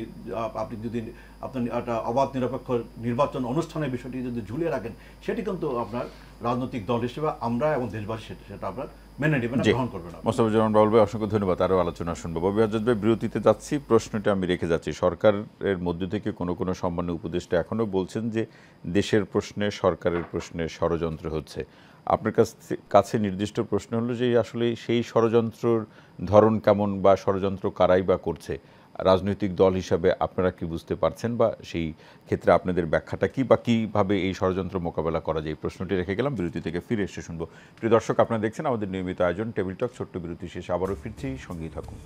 যদি আপনার একটা অবাধ নিরপেক্ষ নির্বাচন অনুষ্ঠানের বিষয়টি যদি ঝুলিয়ে রাখেন, সেটি কিন্তু আপনার রাজনৈতিক দল হিসেবে আমরা এবং দেশবাসী সেটা আপনার মেনে নেবেন, গ্রহণ করবেন না। মোস্তাফিজুর বাবুল ভাই, অসংখ্য ধন্যবাদ। আরও আলোচনা শুনবো। ববি আজাদ ভাই, বিরতিতে যাচ্ছি, প্রশ্নটা আমি রেখে যাচ্ছি। সরকারের মধ্য থেকে কোনো সম্মানীয় উপদেষ্টা এখনও বলছেন যে দেশের প্রশ্নে, সরকারের প্রশ্নে ষড়যন্ত্র হচ্ছে। আপনার কাছে নির্দিষ্ট প্রশ্ন হলো যে আসলে সেই ষড়যন্ত্রর ধরন কেমন, বা ষড়যন্ত্র কারাই বা করছে, রাজনৈতিক দল হিসাবে আপনারা কি বুঝতে পারছেন, বা সেই ক্ষেত্রে আপনাদের ব্যাখ্যাটা কি, বা কীভাবে এই ষড়যন্ত্র মোকাবেলা করা যায়, এই প্রশ্নটি রেখে গেলাম। বিরতি থেকে ফিরে এসে শুনবো। প্রিয় দর্শক, আপনারা দেখছেন আমাদের নিয়মিত আয়োজন টেবিল টক। ছোট্ট বিরতি শেষে আবারও ফিরছি, সঙ্গেই থাকুন।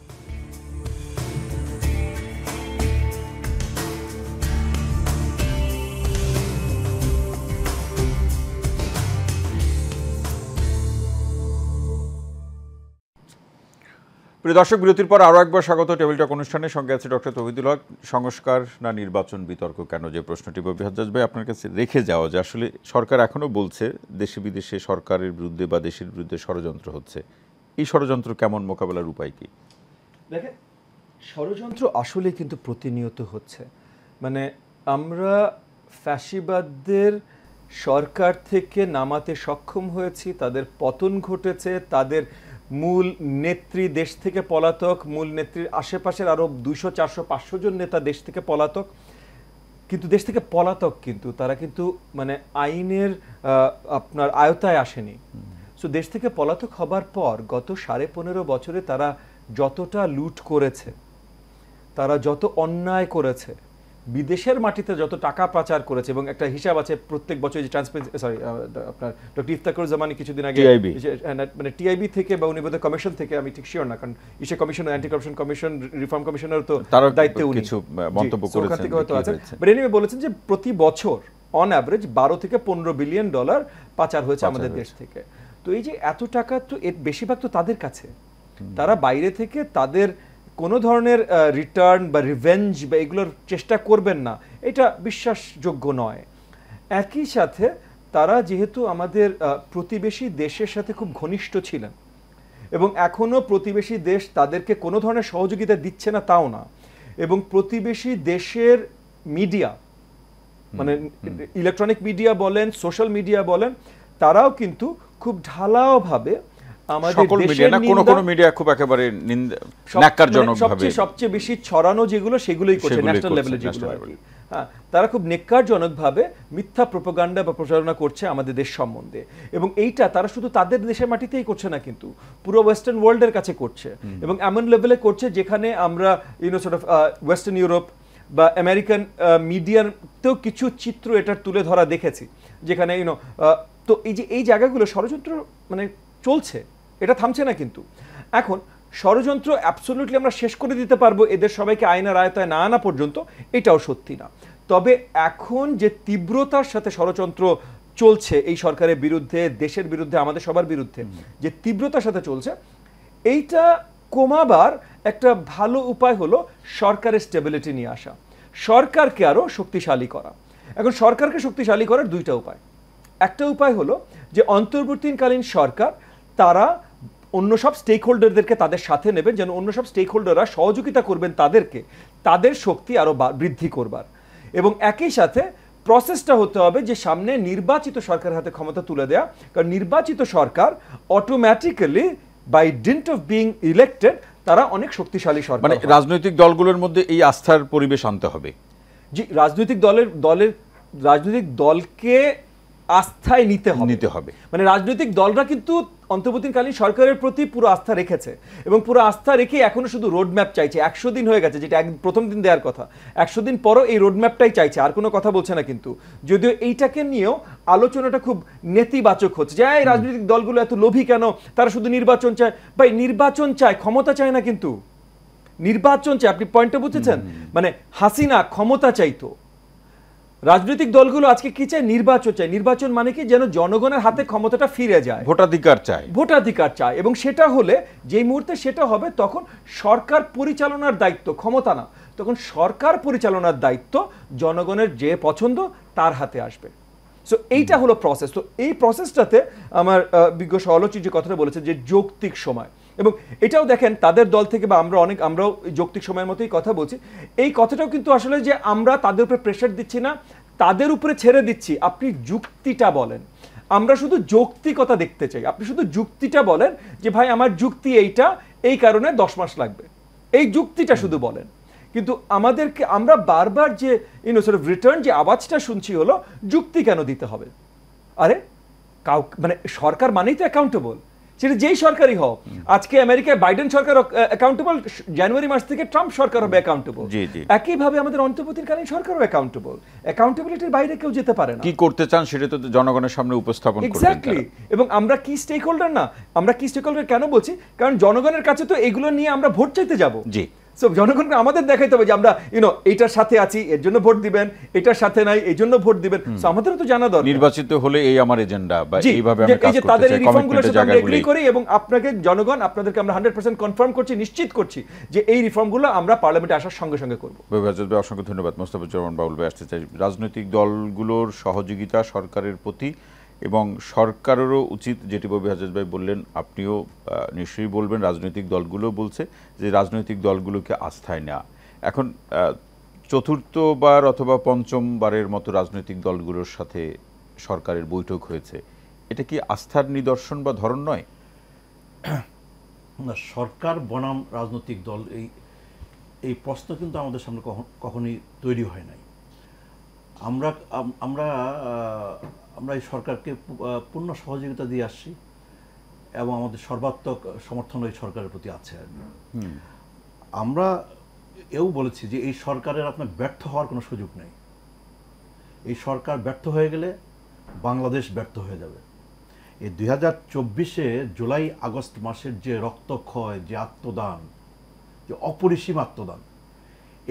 প্রিয় দর্শক, বিরতির পর আরও একবার স্বাগত টেবিল টক অনুষ্ঠানের। সঙ্গে আছে ডক্টর তৌহিদুল হক। সংস্কার না নির্বাচন, বিতর্ক কেন, যে প্রশ্নটি ববি আজাদ ভাই আপনার কাছে রেখে যাওয়া, যে আসলে সরকার এখনও বলছে দেশে বিদেশে সরকারের বিরুদ্ধে বা দেশের বিরুদ্ধে ষড়যন্ত্র হচ্ছে, এই ষড়যন্ত্র কেমন, মোকাবেলার উপায় কি? দেখেন, ষড়যন্ত্র আসলে কিন্তু প্রতিনিয়ত হচ্ছে। মানে আমরা ফ্যাসিবাদদের সরকার থেকে নামাতে সক্ষম হয়েছি, তাদের পতন ঘটেছে, তাদের মূল নেত্রী দেশ থেকে পলাতক, মূল নেত্রীর আশেপাশের আরও 200, 400, 500 জন নেতা দেশ থেকে পলাতক। কিন্তু দেশ থেকে পলাতক, কিন্তু তারা কিন্তু মানে আইনের আপনার আয়তায় আসেনি। সো দেশ থেকে পলাতক হবার পর গত 15.5 বছরে তারা যতটা লুট করেছে, তারা যত অন্যায় করেছে, বিদেশের মাটিতে যত টাকা পাচার করেছে, এবং একটা হিসাব আছে প্রত্যেক বছর যে ট্রান্সপারেন্সি আপনার ডক্টর ইফতাকুরুজ্জামানি কিছুদিন আগে মানে টিআইবি থেকে বা উনি বোধহয় কমিশন থেকে, আমি ঠিক শিওর না, কারণ ইসে commission, anti corruption commission, reform কমিশনের তো দায়িত্বে উনি কিছু মন্তব্য করেছেন, বাট এনিওয়ে বলেছেন যে প্রতি বছর অন অ্যাভারেজ 12 থেকে 15 বিলিয়ন ডলার পাচার হয়েছে আমাদের দেশ থেকে। তো এই যে এত টাকা, তো এর বেশিরভাগ তো তাদের কাছে, তারা বাইরে থেকে তাদের কোনো ধরনের রিটার্ন বা রিভেঞ্জ বা এগুলোর চেষ্টা করবেন না, এটা বিশ্বাসযোগ্য নয়। একই সাথে তারা যেহেতু আমাদের প্রতিবেশী দেশের সাথে খুব ঘনিষ্ঠ ছিলেন, এবং এখনো প্রতিবেশী দেশ তাদেরকে কোনো ধরনের সহযোগিতা দিচ্ছে না তাও না, এবং প্রতিবেশী দেশের মিডিয়া, মানে ইলেকট্রনিক মিডিয়া বলেন, সোশ্যাল মিডিয়া বলেন, তারাও কিন্তু খুব ঢালাওভাবে আমাদের দেশের কোনো মিডিয়া খুব একেবারে ন্যাক্কারজনকভাবে সবচেয়ে বেশি ছড়ানো যেগুলো সেগুলোই করছে, ন্যাশনাল লেভেলে যেগুলো আর কি। হ্যাঁ, তারা খুব নেক্কারজনকভাবে মিথ্যা প্রোপাগান্ডা বা প্রচারণা করছে আমাদের দেশ সম্বন্ধে, এবং এইটা তারা শুধু তাদের দেশের মাটিতেই করছে না, কিন্তু পুরো ওয়েস্টার্ন ওয়ার্ল্ডের কাছে করছে, এবং এমন লেভেলে করছে যেখানে আমরা ওয়েস্টার্ন ইউরোপ বা আমেরিকান মিডিয়াতেও কিছু চিত্র এটার তুলে ধরা দেখেছি, যেখানে তো এই জায়গাগুলো ষড়যন্ত্র মানে চলছে, এটা থামছে না। কিন্তু এখন ষড়যন্ত্র অ্যাবসলিউটলি আমরা শেষ করে দিতে পারবো এদের সবাইকে আইনের আয়তায় না আনা পর্যন্ত, এটাও সত্যি না। তবে এখন যে তীব্রতার সাথে ষড়যন্ত্র চলছে এই সরকারের বিরুদ্ধে, দেশের বিরুদ্ধে, আমাদের সবার বিরুদ্ধে যে তীব্রতার সাথে চলছে, এইটা কমাবার একটা ভালো উপায় হলো সরকারের স্টেবিলিটি নিয়ে আসা, সরকারকে আরো শক্তিশালী করা। এখন সরকারকে শক্তিশালী করার দুইটা উপায়। একটা উপায় হলো যে অন্তর্বর্তীকালীন সরকার তারা অন্য সব স্টেক হোল্ডারদেরকে তাদের সাথে নেবেন, যেন অন্য সব স্টেক হোল্ডাররা সহযোগিতা করবেন তাদেরকে তাদের শক্তি আরো বৃদ্ধি করবার, এবং একই সাথে প্রসেসটা হতে হবে যে সামনে নির্বাচিত সরকারের হাতে ক্ষমতা তুলে দেয়া, কারণ নির্বাচিত সরকার automatically by dint of being elected তারা অনেক শক্তিশালী সরকার। মানে রাজনৈতিক দলগুলোর মধ্যে এই আস্থার পরিবেশ আনতে হবে। জি, রাজনৈতিক দলকে আস্থায় নিতে হবে। মানে রাজনৈতিক দলরা কিন্তু অন্তর্বর্তীকালীন সরকারের প্রতি পুরো আস্থা রেখেছে, এবং পুরো আস্থা রেখে এখনো শুধু রোডম্যাপ চাইছে। 100 দিন হয়ে গেছে, যেটা প্রথম দিন দেওয়ার কথা, 100 দিন পরও এই রোডম্যাপটাই চাইছে, আর কোনো কথা বলছে না। কিন্তু যদিও এইটাকে নিয়েও আলোচনাটা খুব নেতিবাচক হচ্ছে, যে এই রাজনৈতিক দলগুলো এত লোভী কেন, তারা শুধু নির্বাচন চায়। ভাই, নির্বাচন চায়, ক্ষমতা চায় না। কিন্তু নির্বাচন চায়, আপনি পয়েন্টটা বুঝেছেন? মানে হাসিনা ক্ষমতা চাইতো, রাজনৈতিক দলগুলো আজকে কি চায়? নির্বাচন চায়। নির্বাচন মানে কি? যেন জনগণের হাতে ক্ষমতাটা ফিরে যায়, ভোটাধিকার চায়। এবং সেটা হলে যেই মুহূর্তে সেটা হবে, তখন সরকার পরিচালনার দায়িত্ব, ক্ষমতা না, তখন সরকার পরিচালনার দায়িত্ব জনগণের যে পছন্দ তার হাতে আসবে। সো এইটা হলো প্রসেস। তো এই প্রসেসটাতে আমার বিজ্ঞ সহলোচক যে কথাটা বলেছে যে যৌক্তিক সময়, এবং এটাও দেখেন তাদের দল থেকে বা আমরাও যৌক্তিক সময়ের মতোই কথা বলছি। এই কথাটাও কিন্তু আসলে যে আমরা তাদের উপরে প্রেশার দিচ্ছি না, তাদের উপরে ছেড়ে দিচ্ছি, আপনি যুক্তিটা বলেন। আমরা শুধু যৌক্তিকতা দেখতে চাই, আপনি শুধু যুক্তিটা বলেন যে ভাই আমার যুক্তি এইটা, এই কারণে 10 মাস লাগবে, এই যুক্তিটা শুধু বলেন। কিন্তু আমরা বারবার যে রিটার্ন যে আওয়াজটা শুনছি হলো যুক্তি কেন দিতে হবে। আরে মানে সরকার মানেই তো অ্যাকাউন্টেবল, সেটা যেই সরকারই হোক। আজকে আমেরিকায় বাইডেন সরকার অ্যাকাউন্টেবল, জানুয়ারি মাস থেকে ট্রাম্প সরকার হবে অ্যাকাউন্টেবল। একইভাবে আমাদের অন্তর্বর্তীকালীন সরকারও অ্যাকাউন্টেবল, অ্যাকাউন্টেবিলিটির বাইরে কেউ যেতে পারে না। কি করতে চান সেটা তো জনগণের সামনে উপস্থাপন করবেন। এক্স্যাক্টলি। এবং আমরা কি স্টেক হোল্ডার না? আমরা কি স্টেক হোল্ডার কেন বলছি? কারণ জনগণের কাছে তো এগুলো নিয়ে আমরা ভোট চাইতে যাব। জি, সো জনগণকে আমাদের দেখাইতে হবে যে আমরা এইটার সাথে আছি, এর জন্য ভোট দিবেন, এটার সাথে নাই, এই জন্য ভোট দিবেন। সো আমাদেরও তো জানা দরকার নির্বাচিত হলে এই আমার এজেন্ডা বা এইভাবে আমি কাজ করতে চাই, তাদের এই রিফর্মগুলোর সাথে আমরা এগ্রি করি, এবং আপনাদেরকে আমরা 100% কনফার্ম করছি, নিশ্চিত করছি যে এই রিফর্মগুলো আমরা পার্লামেন্টে আসার সঙ্গে সঙ্গে করব। অসংখ্য ধন্যবাদ। মোস্তাফিজুর বাউল ভাই, আসতে চাই রাজনৈতিক দলগুলোর সহযোগিতা সরকারের প্রতি, এবং সরকারেরও উচিত, যেটি ববি হাজাজ ভাই বললেন, আপনিও নিশ্চয়ই বলবেন, রাজনৈতিক দলগুলো বলছে যে রাজনৈতিক দলগুলোকে আস্থায় নেওয়া। এখন চতুর্থবার অথবা পঞ্চমবারের মতো রাজনৈতিক দলগুলোর সাথে সরকারের বৈঠক হয়েছে, এটা কি আস্থার নিদর্শন বা ধরন নয়? না, সরকার বনাম রাজনৈতিক দল, এই প্রশ্ন কিন্তু আমাদের সামনে কখনোই তৈরি হয় নাই। আমরা আমরা আমরা এই সরকারকে পূর্ণ সহযোগিতা দিয়ে আসছি এবং আমাদের সর্বাত্মক সমর্থন এই সরকারের প্রতি আছে আর কি। আমরা এও বলেছি যে এই সরকারের আপনার ব্যর্থ হওয়ার কোনো সুযোগ নেই। এই সরকার ব্যর্থ হয়ে গেলে বাংলাদেশ ব্যর্থ হয়ে যাবে। এই 2024-এ জুলাই আগস্ট মাসের যে রক্তক্ষয়, যে আত্মদান, যে অপরিসীম আত্মদান,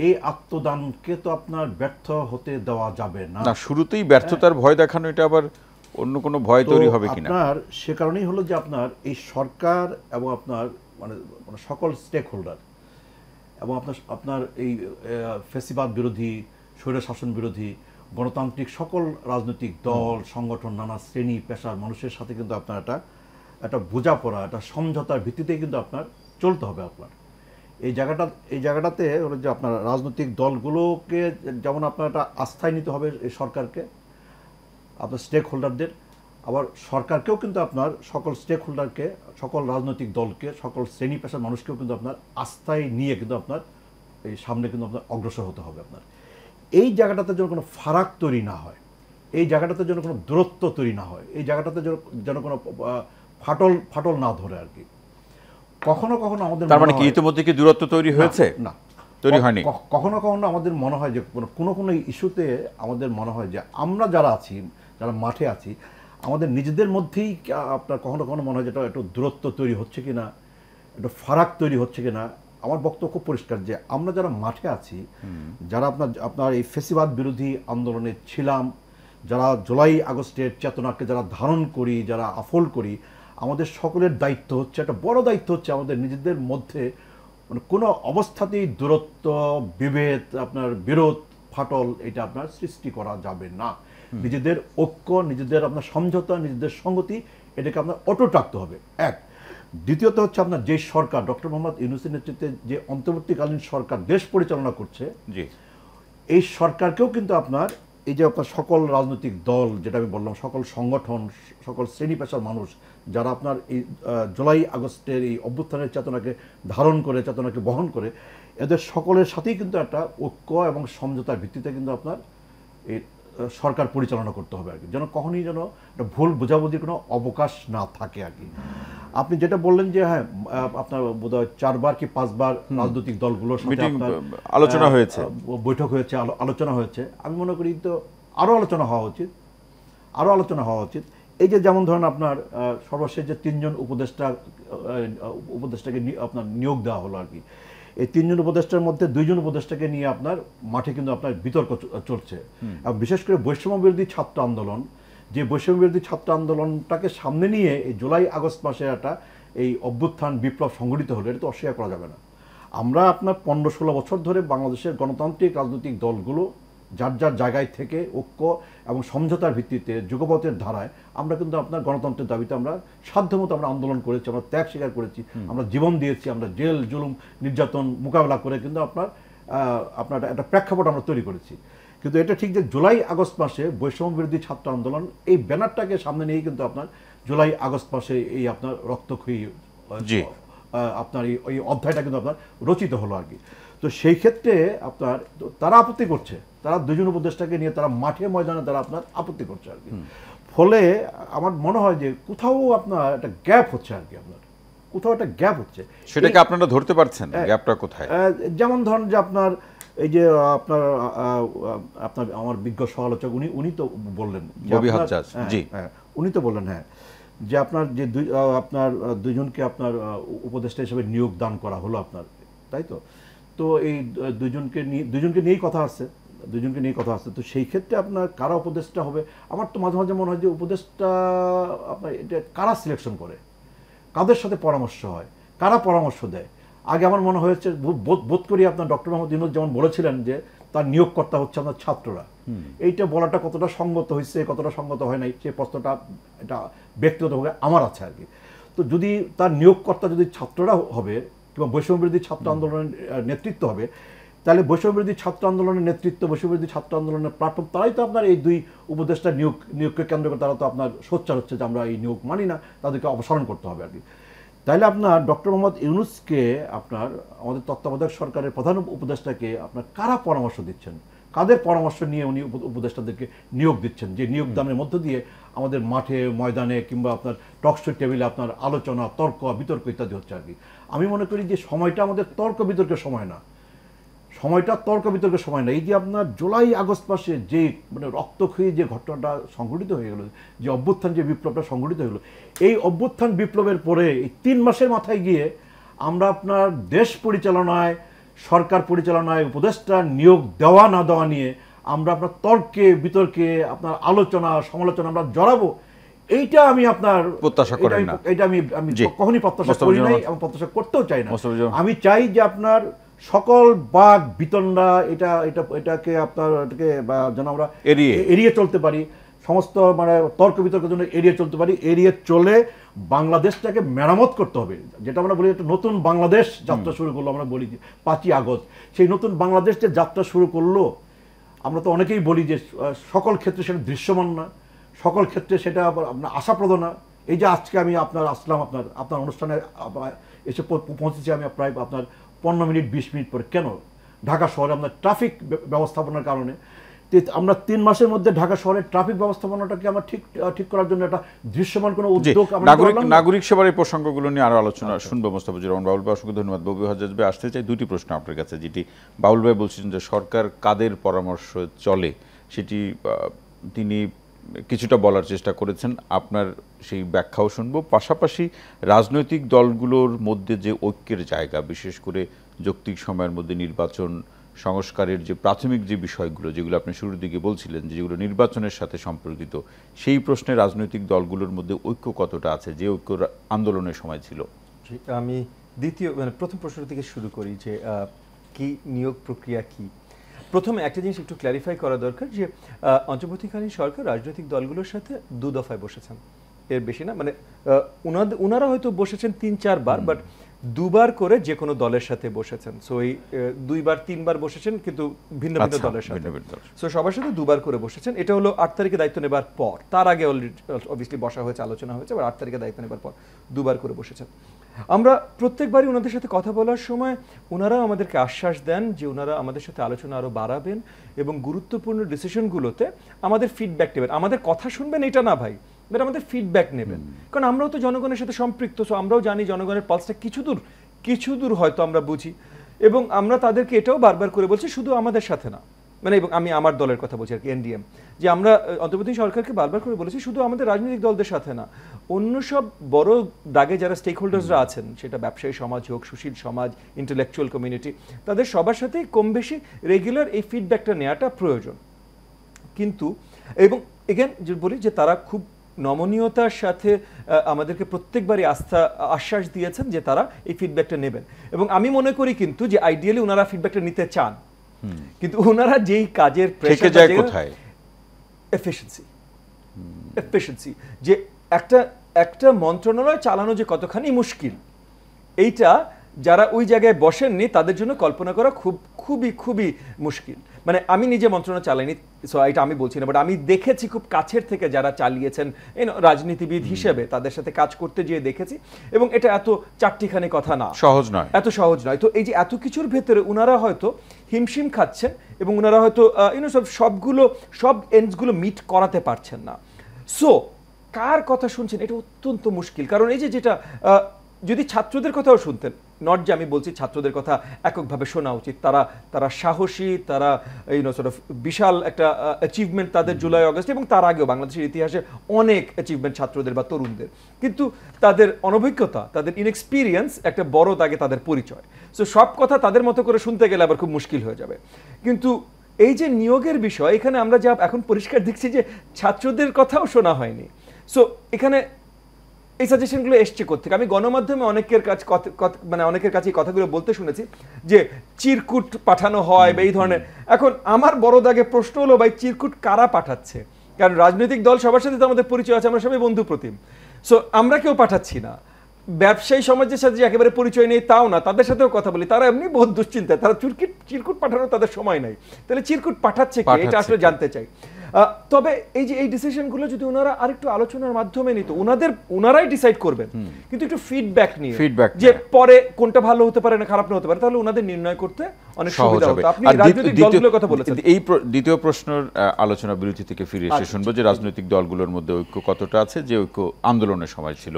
এই আত্মদানকে তো আপনার ব্যর্থ হতে দেওয়া যাবে না। না, শুরুতেই ব্যর্থতার ভয় দেখানো, এটা আবার অন্য কোনো ভয় তৈরি হবে কিনা? আপনার সে কারণেই হলো যে আপনার এই সরকার এবং আপনার মানে সকল স্টেক হোল্ডার এবং আপনার এই ফ্যাসিবাদ বিরোধী, স্বৈরশাসন বিরোধী, গণতান্ত্রিক সকল রাজনৈতিক দল, সংগঠন, নানা শ্রেণী পেশার মানুষের সাথে কিন্তু আপনার একটা বোঝাপড়া, একটা সমঝোতার ভিত্তিতেই কিন্তু আপনার চলতে হবে। আপনার এই জায়গাটাতে হলো যে আপনার রাজনৈতিক দলগুলোকে যেমন আপনার একটা আস্থায় নিতে হবে এই সরকারকে, আপনার স্টেক হোল্ডারদের, আবার সরকারকেও কিন্তু আপনার সকল স্টেক হোল্ডারকে, সকল রাজনৈতিক দলকে, সকল শ্রেণী পেশার মানুষকেও কিন্তু আপনার আস্থায় নিয়ে কিন্তু আপনার এই সামনে কিন্তু আপনার অগ্রসর হতে হবে। আপনার এই জায়গাটাতে যেন কোনো ফারাক তৈরি না হয়, এই জায়গাটাতে যেন কোনো দূরত্ব তৈরি না হয়, এই জায়গাটাতে যেন কোনো ফাটল না ধরে আর কি। কখনো কখনো আমাদের তার মানে কি ইতিমধ্যে কি দূরত্ব তৈরি হয়েছে? না, তৈরি হয়নি। কখনো কখনো আমাদের মনে হয় যে কোনো ইস্যুতে আমাদের মনে হয় যে আমরা যারা আছি, যারা মাঠে আছি, আমাদের নিজেদের মধ্যেই আপনার কখনো কখনো মনে হয় যে একটু দূরত্ব তৈরি হচ্ছে কিনা, একটু ফারাক তৈরি হচ্ছে কিনা। আমার বক্তব্য খুব পরিষ্কার যে আমরা যারা মাঠে আছি, যারা আপনার এই ফ্যাসিবাদ বিরোধী আন্দোলনে ছিলাম, যারা জুলাই আগস্টের চেতনাকে যারা ধারণ করি, যারা আফল করি, আমাদের সকলের দায়িত্ব হচ্ছে, একটা বড় দায়িত্ব হচ্ছে আমাদের নিজেদের মধ্যে মানে কোনো অবস্থাতেই দূরত্ব, বিভেদ, আপনার বিরোধ, ফাটল এটা আপনার সৃষ্টি করা যাবে না। নিজেদের ঐক্য, নিজেদের আপনার সমঝোতা, নিজেদের সংগতি, এটাকে আপনার অটুট রাখতে হবে। এক, দ্বিতীয়ত হচ্ছে আপনার যে সরকার ডক্টর মোহাম্মদ ইউনূসের নেতৃত্বে যে অন্তর্বর্তীকালীন সরকার দেশ পরিচালনা করছে, জি, এই সরকারকেও কিন্তু আপনার এই যে আপনার সকল রাজনৈতিক দল, যেটা আমি বললাম, সকল সংগঠন, সকল শ্রেণী পেশার মানুষ যারা আপনার এই জুলাই আগস্টের এই অভ্যুত্থানের চেতনাকে ধারণ করে, চেতনাকে বহন করে, এদের সকলের সাথেই কিন্তু একটা ঐক্য এবং সমঝোতার ভিত্তিতে কিন্তু আপনার এই সরকার পরিচালনা করতে হবে আর কি, যেন কখনই যেন একটা ভুল বোঝাবুঝির কোনো অবকাশ না থাকে আর কি। আপনি যেটা বললেন যে হ্যাঁ, আপনার বোধহয় 4বার কি 5বার রাজনৈতিক দলগুলোর সাথে আপনার আলোচনা হয়েছে, বৈঠক হয়েছে, আলোচনা হয়েছে। আমি মনে করি তো আরও আলোচনা হওয়া উচিত, আরও আলোচনা হওয়া উচিত। এই যে যেমন ধরেন আপনার সর্বশেষ যে 3জন উপদেষ্টাকে আপনার নিয়োগ দেওয়া হলো আর কি, এই 3জন উপদেষ্টার মধ্যে 2জন উপদেষ্টাকে নিয়ে আপনার মাঠে কিন্তু আপনার বিতর্ক চলছে। এবং বিশেষ করে বৈষম্য বিরোধী ছাত্র আন্দোলন, যে বৈষম্য বিরোধী ছাত্র আন্দোলনটাকে সামনে নিয়ে এই জুলাই আগস্ট মাসে একটা এই অভ্যুত্থান বিপ্লব সংঘটিত হলো, এটা তো অস্বীকার করা যাবে না। আমরা আপনার 15-16 বছর ধরে বাংলাদেশের গণতান্ত্রিক রাজনৈতিক দলগুলো যার যার জায়গায় থেকে ঐক্য এবং সমঝোতার ভিত্তিতে যুগপথের ধারায় আমরা কিন্তু আপনার গণতন্ত্রের দাবিতে আমরা সাধ্যমতো আমরা আন্দোলন করেছি, আমরা ত্যাগ স্বীকার করেছি, আমরা জীবন দিয়েছি, আমরা জেল জুলুম নির্যাতন মোকাবেলা করে কিন্তু আপনার একটা প্রেক্ষাপট আমরা তৈরি করেছি। কিন্তু এটা ঠিক যে জুলাই আগস্ট মাসে বৈষম্য বিরোধী ছাত্র আন্দোলন এই ব্যানারটাকে সামনে নিয়েই কিন্তু আপনার জুলাই আগস্ট মাসে এই আপনার রক্তক্ষয়ী আপনার এই অধ্যায়টা কিন্তু আপনার রচিত হলো আর কি। তো সেই ক্ষেত্রে আপনার তারা আপত্তি করছে, তারা 2জন উপদেষ্টাকে নিয়ে তারা মাঠে ময়দানে তারা আপনার আপত্তি করছে আর কি। ফলে আমার মনে হয় যে কোথাও আপনার একটা গ্যাপ হচ্ছে আর কি, আপনার কোথাও একটা গ্যাপ হচ্ছে। সেটাকে আপনারা ধরতে পারছেন গ্যাপটা কোথায়? যেমন ধরেন যে আপনার এই যে আপনার আমার বিজ্ঞ সমালোচক উনি তো বললেন, উনি তো বললেন হ্যাঁ, যে আপনার যে আপনার 2জনকে আপনার উপদেষ্টা হিসেবে নিয়োগ দান করা হলো আপনার, তাই তো? তো এই 2জনকে নিয়েই কথা আছে, 2জনকে নিয়ে কথা আছে। তো সেই ক্ষেত্রে আপনার কারা উপদেষ্টা হবে, আমার তো মাঝে মাঝে মনে হয় যে উপদেষ্টা আপনার এটা কারা সিলেকশন করে, কাদের সাথে পরামর্শ হয়, কারা পরামর্শ দেয়। আগে আমার মনে হয়েছে, বোধ করি আপনার ডক্টর মোহাম্মদ ইউনূস যেমন বলেছিলেন যে তার নিয়োগকর্তা হচ্ছে আপনার ছাত্ররা। এইটা বলাটা কতটা সঙ্গত হয়েছে, কতটা সঙ্গত হয় নাই, সেই প্রশ্নটা এটা ব্যক্তিগতভাবে আমার আছে আর কি। তো যদি তার নিয়োগকর্তা যদি ছাত্ররা হবে কিংবা বৈষম্য বিরোধী ছাত্র আন্দোলনের নেতৃত্ব হবে, তাহলে বৈষম্য বিরোধী ছাত্র আন্দোলনের নেতৃত্ব, বৈষম্য বিরোধী ছাত্র আন্দোলনের প্ল্যাটফর্ম, তারাই তো আপনার এই 2 উপদেষ্টা নিয়োগকে কেন্দ্র করে তারা তো আপনার সোচ্চার হচ্ছে যে আমরা এই নিয়োগ মানি না, তাদেরকে অপসারণ করতে হবে আর কি। তাইলে আপনার ডক্টর মোহাম্মদ ইউনূসকে আপনার আমাদের তত্ত্বাবধায়ক সরকারের প্রধান উপদেষ্টাকে আপনার কারা পরামর্শ দিচ্ছেন, কাদের পরামর্শ নিয়ে উনি উপদেষ্টাদেরকে নিয়োগ দিচ্ছেন, যে নিয়োগদানের মধ্য দিয়ে আমাদের মাঠে ময়দানে কিংবা আপনার টকশো টেবিলে আপনার আলোচনা, তর্ক বিতর্ক ইত্যাদি হচ্ছে আর কি। আমি মনে করি যে সময়টা আমাদের তর্ক বিতর্কের সময় না, সময়টা তর্ক বিতর্কের সময় না। এই যে আপনার জুলাই আগস্ট মাসে যে মানে রক্তক্ষয়ী যে ঘটনাটা সংঘটিত হয়ে গেল, যে অভ্যুত্থান, যে বিপ্লবটা সংঘটিত হয়ে গেল, এই অভ্যুত্থান বিপ্লবের পরে এই 3 মাসের মাথায় গিয়ে আমরা আপনার দেশ পরিচালনায়, সরকার পরিচালনায় উপদেষ্টা নিয়োগ দেওয়া না দেওয়া নিয়ে আমরা আপনার তর্কে বিতর্কে আপনার আলোচনা সমালোচনা আমরা জড়াবো, এইটা আমি আপনার প্রত্যাশা করেন না। এটা আমি কখনই প্রত্যাশা করি নাই এবং প্রত্যাশা করতেও চাই না। আমি চাই যে আপনার সকল বাক বিতণ্ডা এটাকে আপনার যেন আমরা এড়িয়ে চলতে পারি, সমস্ত মানে তর্ক বিতর্কের জন্য এড়িয়ে চলতে পারি, এড়িয়ে চলে বাংলাদেশটাকে মেরামত করতে হবে। যেটা আমরা বলি একটা নতুন বাংলাদেশ যাত্রা শুরু করলো, আমরা বলি 5ই আগস্ট, সেই নতুন বাংলাদেশ যে যাত্রা শুরু করলো, আমরা তো অনেকেই বলি যে সকল ক্ষেত্রে সেটা দৃশ্যমান না, সকল ক্ষেত্রে সেটা আপনার আশাপ্রদ না। এই যে আজকে আমি আসলাম আপনার অনুষ্ঠানে এসে পৌঁছেছি আমি প্রায় আপনার 15 মিনিট 20 মিনিট পরে। কেন? ঢাকা শহরে আপনার ট্রাফিক ব্যবস্থাপনার কারণে। আমরা 3 মাসের মধ্যে ঢাকা শহরের ট্রাফিক ব্যবস্থাপনাটাকে আমরা ঠিক করার জন্য একটা দৃশ্যমান কোনো উদ্যোগ নাগরিক সেবার এই প্রসঙ্গগুলো নিয়ে আরো আলোচনা শুনবো মোস্তাফিজুর রহমান বাবুল ভাই। অসংখ্য ধন্যবাদ। ববি হজ্জাজ ভাই, আসতে চাই 2টি প্রশ্ন আপনার কাছে, যেটি বাবুল ভাই বলছেন যে সরকার কাদের পরামর্শ চলে সেটি তিনি কিছুটা বলার চেষ্টা করেছেন, আপনার সেই ব্যাখ্যাও শুনবো। পাশাপাশি রাজনৈতিক দলগুলোর মধ্যে যে ঐক্যের জায়গা, বিশেষ করে যৌক্তিক সময়ের মধ্যে নির্বাচন সংস্কারের যে প্রাথমিক যে বিষয়গুলো, যেগুলো আপনি শুরুর দিকে বলছিলেন যেগুলো নির্বাচনের সাথে সম্পর্কিত, সেই প্রশ্নে রাজনৈতিক দলগুলোর মধ্যে ঐক্য কতটা আছে, যে ঐক্য আন্দোলনের সময় ছিল? আমি প্রথম প্রশ্ন থেকে শুরু করি যে কি নিয়োগ প্রক্রিয়া কি। প্রথমে একটা জিনিস একটু ক্ল্যারিফাই করা দরকার যে অন্তর্বর্তীকালীন সরকার রাজনৈতিক দলগুলোর সাথে 2 দফায় বসেছেন, এর বেশি না। মানে ওনারা হয়তো বসেছেন 3-4 বার, বাট 2 বার করে যে কোনো দলের সাথে বসেছেন। সো এই 2-3 বার বসেছেন কিন্তু ভিন্ন ভিন্ন দলের সাথে। সো সবার সাথে 2 বার করে বসেছেন। এটা হলো 8 তারিখে দায়িত্ব নেবার পর। তার আগে অবভিয়াসলি বসা হয়েছে, আলোচনা হয়েছে, আবার 8 তারিখে দায়িত্ব নেবার পর 2 বার করে বসেছেন। আমরা প্রত্যেকবারই ওনাদের সাথে কথা বলার সময় ওনারা আমাদেরকে আশ্বাস দেন যে ওনারা আমাদের সাথে আলোচনা আরও বাড়াবেন এবং গুরুত্বপূর্ণ ডিসিশনগুলোতে আমাদের ফিডব্যাক নেবেন। আমাদের কথা শুনবেন এটা না ভাই, বাট আমাদের ফিডব্যাক নেবেন, কারণ আমরাও তো জনগণের সাথে সম্পৃক্ত। সো আমরাও জানি জনগণের পালসটা কিছু দূর হয়তো আমরা বুঝি, এবং আমরা তাদেরকে এটাও বারবার করে বলছি শুধু আমাদের সাথে না, মানে এবং আমি আমার দলের কথা বলছি আর কি, এনডিএম, যে আমরা অন্তর্বর্তী সরকারকে বারবার করে বলেছি শুধু আমাদের রাজনৈতিক দলদের সাথে না, অন্য সব বড় দাগে যারা স্টেক হোল্ডার্সরা আছেন, সেটা ব্যবসায়ী সমাজ হোক, সুশীল সমাজ, ইন্টেলেকচুয়াল কমিউনিটি, তাদের সবার সাথেই কম বেশি রেগুলার এই ফিডব্যাকটা নেওয়াটা প্রয়োজন। কিন্তু এবং এগেন যে বলি যে তারা খুব নমনীয়তার সাথে আমাদেরকে প্রত্যেকবারই আশ্বাস দিয়েছেন যে তারা এই ফিডব্যাকটা নেবেন, এবং আমি মনে করি কিন্তু যে আইডিয়ালি ওনারা ফিডব্যাকটা নিতে চান, কিন্তু ওনারা যেই কাজের প্রেশার যায় কোথায়, এফিশিয়েন্সি, যে একটা মন্ত্রণালয় চালানো যে কতখানি মুশকিল, এইটা যারা ওই জায়গায় বসেননি তাদের জন্য কল্পনা করা খুবই মুশকিল। মানে আমি নিজে মন্ত্রণালয় চালাইনি, সো এটা আমি বলছি না, বাট আমি দেখেছি খুব কাছের থেকে যারা চালিয়েছেন রাজনীতিবিদ হিসেবে, তাদের সাথে কাজ করতে গিয়ে দেখেছি, এবং এটা এত চারটিখানি কথা না, এত সহজ নয়। তো এই যে এত কিছুর ভেতরে ওনারা হয়তো হিমশিম খাচ্ছেন, এবং ওনারা হয়তো সব এন্ডসগুলো মিট করাতে পারছেন না। সো কার কথা শুনছেন এটা অত্যন্ত মুশকিল, কারণ এই যেটা যদি ছাত্রদের কথাও শুনতেন, নট যে আমি বলছি ছাত্রদের কথা এককভাবে শোনা উচিত, তারা সাহসী, তারা বিশাল একটা অ্যাচিভমেন্ট তাদের জুলাই আগস্ট এবং তার আগেও বাংলাদেশের ইতিহাসে অনেক অ্যাচিভমেন্ট ছাত্রদের বা তরুণদের, কিন্তু তাদের অনভিজ্ঞতা, তাদের ইনএক্সপিরিয়েন্স একটা বড় দাগে তাদের পরিচয়। সো সব কথা তাদের মতো করে শুনতে গেলে আবার খুব মুশকিল হয়ে যাবে। কিন্তু এই যে নিয়োগের বিষয়, এখানে আমরা যা এখন পরিষ্কার দেখছি যে ছাত্রদের কথাও শোনা হয়নি। সো এখানে এই সাজেশনগুলো এসছে কোথেকে? আমি গণমাধ্যমে অনেকের কাছে এই কথাগুলো বলতে শুনেছি যে চিরকুট পাঠানো হয় বা এই ধরনের। এখন আমার বড় দাগে প্রশ্ন হলো, ভাই চিরকুট কারা পাঠাচ্ছে? কারণ রাজনৈতিক দল সবার সাথে তো আমাদের পরিচয় আছে, আমরা সবাই বন্ধু প্রতিম। সো আমরা কেউ পাঠাচ্ছি না। ব্যবসায়ী সমাজের সাথে যে একেবারে পরিচয় নেই তাও না, তাদের সাথেও কথা বলি, তারা এমনি বহুত দুশ্চিন্তায়, তারা চিরকুট পাঠানোর তাদের সময় নাই। তাহলে চিরকুট পাঠাচ্ছে কি, এটা আসলে জানতে চাই। তবে এই যে এই ডিসিশনগুলো যদি ওনারা আরেকটু আলোচনার মাধ্যমে নিত, ওনারাই ডিসাইড করবেন, কিন্তু একটু ফিডব্যাক নিয়ে, যে পরে কোনটা ভালো হতে পারে না খারাপ না হতে পারে, তাহলে ওনাদের নির্ণয় করতে অনেক সুবিধা হতো। আপনি রাজনৈতিক দলগুলোর কথা বলেছেন, এই দ্বিতীয় প্রশ্নের আলোচনা বিরতি থেকে ফিরে এসে শুনবো যে রাজনৈতিক দলগুলোর মধ্যে ঐক্য কতটা আছে, যে ঐক্য আন্দোলনের সময় ছিল।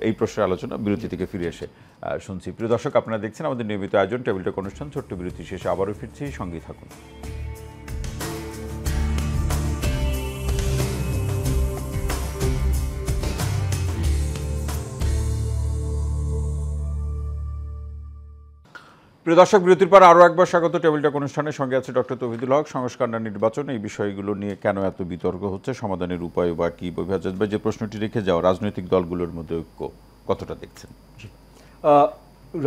এই প্রশ্নের আলোচনা বিরতি থেকে ফিরে এসে শুনছি। প্রিয় দর্শক, আপনারা দেখছেন আমাদের নিয়মিত আয়োজন টেবিল টক অনুষ্ঠান। ছোট্ট বিরতি শেষে আবারও ফিরছি, সঙ্গেই থাকুন। প্রিয় দর্শক, বিরতির পর আরও একবার স্বাগত টেবিল টক অনুষ্ঠানের। সঙ্গে আছে ডক্টর তৌহিদুল হক। সংস্কার না নির্বাচন, এই বিষয়গুলো নিয়ে কেন এত বিতর্ক হচ্ছে, সমাধানের উপায় বা কি? যে প্রশ্নটি রেখে যাও, রাজনৈতিক দলগুলোর মধ্যে ঐক্য কতটা দেখছেন?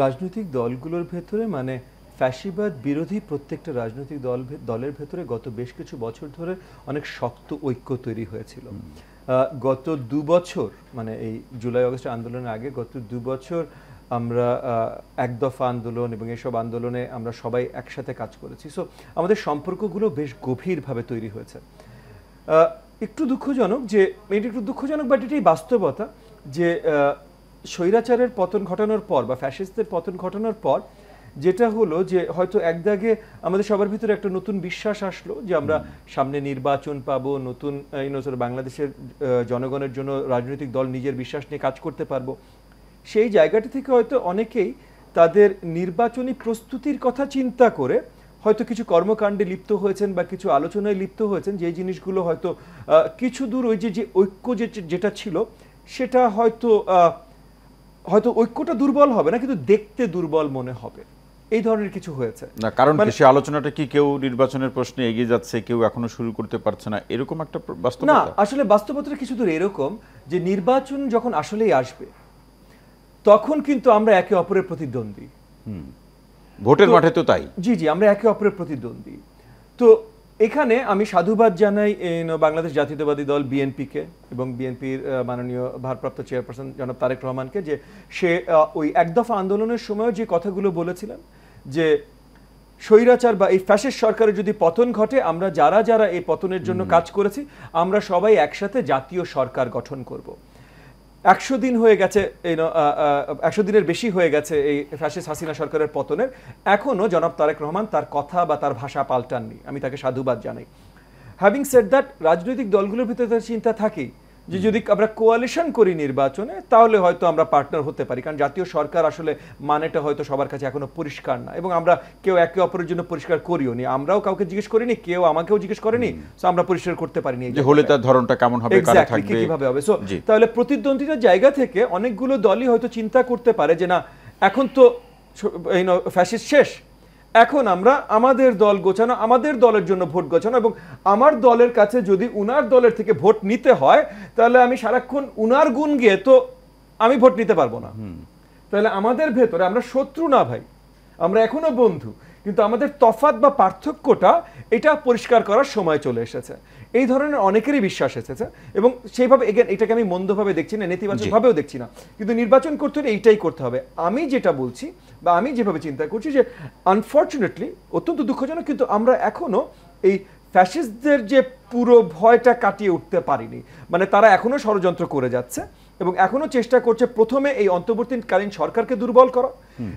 রাজনৈতিক দলগুলোর ভেতরে মানে ফ্যাসিবাদ বিরোধী প্রত্যেকটা রাজনৈতিক দলের ভেতরে গত বেশ কিছু বছর ধরে অনেক শক্ত ঐক্য তৈরি হয়েছিল। গত 2 বছর, মানে এই জুলাই আগস্ট আন্দোলনের আগে গত 2 বছর আমরা এক দফা আন্দোলন এবং এসব আন্দোলনে আমরা সবাই একসাথে কাজ করেছি। সো আমাদের সম্পর্কগুলো বেশ গভীরভাবে তৈরি হয়েছে। একটু দুঃখজনক যে, এটা একটু দুঃখজনক বাট এটাই বাস্তবতা, যে স্বৈরাচারের পতন ঘটানোর পর বা ফ্যাসিস্টদের পতন ঘটানোর পর যেটা হলো যে হয়তো একদাগে আমাদের সবার ভিতরে একটা নতুন বিশ্বাস আসলো যে আমরা সামনে নির্বাচন পাবো, নতুন বাংলাদেশের জনগণের জন্য রাজনৈতিক দল নিজের বিশ্বাস নিয়ে কাজ করতে পারবো। সেই জায়গাটি থেকে হয়তো অনেকেই তাদের নির্বাচনী প্রস্তুতির কথা চিন্তা করে হয়তো কিছু কর্মকাণ্ডে লিপ্ত হয়েছেন বা কিছু আলোচনায় লিপ্ত হয়েছেন, যে জিনিসগুলো হয়তো কিছু দূর ওই যে ঐক্য যেটা ছিল সেটা হয়তো ঐক্যটা দুর্বল হবে না, কিন্তু দেখতে দুর্বল মনে হবে। এই ধরনের কিছু হয়েছে না, কারণ সে আলোচনাটা কি কেউ নির্বাচনের প্রশ্নে এগিয়ে যাচ্ছে, কেউ এখনো শুরু করতে পারছে না, এরকম একটা বাস্তবতা? না, আসলে বাস্তবতাটা কিছু দূর এরকম যে নির্বাচন যখন আসলেই আসবে তখন কিন্তু আমরা একে অপরের প্রতিদ্বন্দ্বী। ভোটের মাঠে তো তাই। জি, আমরা একে অপরের প্রতিদ্বন্দ্বী। তো এখানে আমি সাধুবাদ জানাই বাংলাদেশ জাতীয়তাবাদী দল বিএনপিকে এবং বিএনপির মাননীয় ভারপ্রাপ্ত চেয়ারপারসন জনাব তারেক রহমানকে, যে সে ওই এক দফা আন্দোলনের সময় যে কথাগুলো বলেছিলেন যে স্বৈরাচার বা এই ফ্যাসিস্ট সরকারের যদি পতন ঘটে, আমরা যারা এই পতনের জন্য কাজ করেছি আমরা সবাই একসাথে জাতীয় সরকার গঠন করব। 100 দিন হয়ে গেছে, 100 দিনের বেশি হয়ে গেছে এই ফ্যাসিস্ট হাসিনা সরকারের পতনের, এখনো জনাব তারেক রহমান তার কথা বা তার ভাষা পাল্টাননি। আমি তাকে সাধুবাদ জানাই। হ্যাভিং সেড দ্যাট, রাজনৈতিক দলগুলোর ভিতরে তার চিন্তা থাকেই যে যদি আমরা কোয়ালিশন করি নির্বাচনে তাহলে হয়তো আমরা পার্টনার হতে পারি, কারণ জাতীয় সরকার আসলে মানেটা হয়তো সবার কাছে এখনো পরিষ্কার না, এবং আমরা কেউ একে অপরের জন্য পরিষ্কার করিও নি, আমরাও কাউকে জিজ্ঞেস করিনি, কেউ আমাকেও জিজ্ঞেস করেনি, সো আমরা পরিষ্কার করতে পারিনি যে হলে তার ধরনটা কেমন হবে, কারা থাকবে, কিভাবে হবে। সো তাহলে প্রতিদ্বন্দ্বিতার জায়গা থেকে অনেকগুলো দলই হয়তো চিন্তা করতে পারে যে না, এখন তো ফ্যাসিস্ট শেষ, এখন আমরা আমাদের দল গোছানো, আমাদের দলের জন্য ভোট গোছানো, এবং আমার দলের কাছে যদি উনার দলের থেকে ভোট নিতে হয় তাহলে আমি সারাক্ষণ উনার গুণ গিয়ে তো আমি ভোট নিতে পারবো না। তাহলে আমাদের ভেতরে আমরা শত্রু না ভাই, আমরা এখনো বন্ধু, কিন্তু আমাদের তফাৎ বা পার্থক্যটা এটা পরিষ্কার করার সময় চলে এসেছে। এই ধরনের অনেকেরই বিশ্বাস এসেছে, এবং সেইভাবে এটাকে আমি মন্দভাবে দেখছি না, নেতিবাচকভাবেও দেখছি না, কিন্তু নির্বাচন করতে হলে এইটাই করতে হবে। আমি যেটা বলছি বা আমি যেভাবে চিন্তা করছি যে আনফর্চুনেটলি, অত্যন্ত দুঃখজনক, কিন্তু আমরা এখনো এই ফ্যাসিস্টদের যে পুরো ভয়টা কাটিয়ে উঠতে পারিনি। মানে তারা এখনো ষড়যন্ত্র করে যাচ্ছে এবং এখনো চেষ্টা করছে প্রথমে এই অন্তর্বর্তীকালীন সরকারকে দুর্বল করা,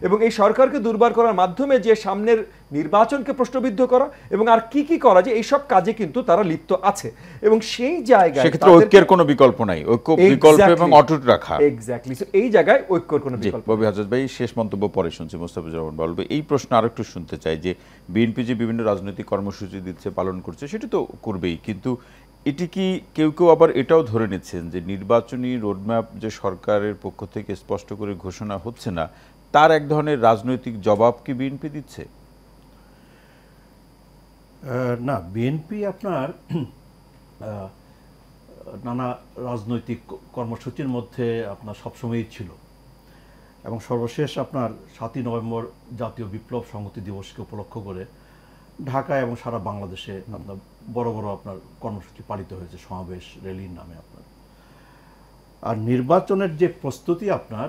এবং এই সরকারকে দুর্বল করার মাধ্যমে যে সামনের নির্বাচনকে প্রশ্নবিদ্ধ করা, এবং আর কি করা যায়, এইসব কাজে কিন্তু তারা লিপ্ত আছে। এবং সেই জায়গায় সেক্ষেত্রে ঐক্যের কোনো বিকল্প নাই, ঐক্য বিকল্প এবং অটুট রাখা। এক্স্যাক্টলি, সো এই জায়গায় ঐক্যের কোনো বিকল্প। ববি হাজত ভাই, শেষ মন্তব্য পরে শুনছি। মোস্তাফিজুর রহমান বলবে, এই প্রশ্ন আরেকটু শুনতে চাই যে বিএনপি যে বিভিন্ন রাজনৈতিক কর্মসূচি দিচ্ছে, পালন করছে, সেটা তো করবেই, কিন্তু এটি কি কেউ আবার এটাও ধরে নিচ্ছেন যে নির্বাচনী রোডম্যাপ যে সরকারের পক্ষ থেকে স্পষ্ট করে ঘোষণা হচ্ছে না, তার এক ধরনের রাজনৈতিক জবাব কি বিএনপি দিচ্ছে? না, বিএনপি আপনার নানা রাজনৈতিক কর্মসূচির মধ্যে আপনার সবসময়ই ছিল, এবং সর্বশেষ আপনার 7ই নভেম্বর জাতীয় বিপ্লব সংহতি দিবসকে উপলক্ষ করে ঢাকা এবং সারা বাংলাদেশে আপনার বড় আপনার কর্মসূচি পালিত হয়েছে, সমাবেশ, র্যালির নামে আপনার। আর নির্বাচনের যে প্রস্তুতি আপনার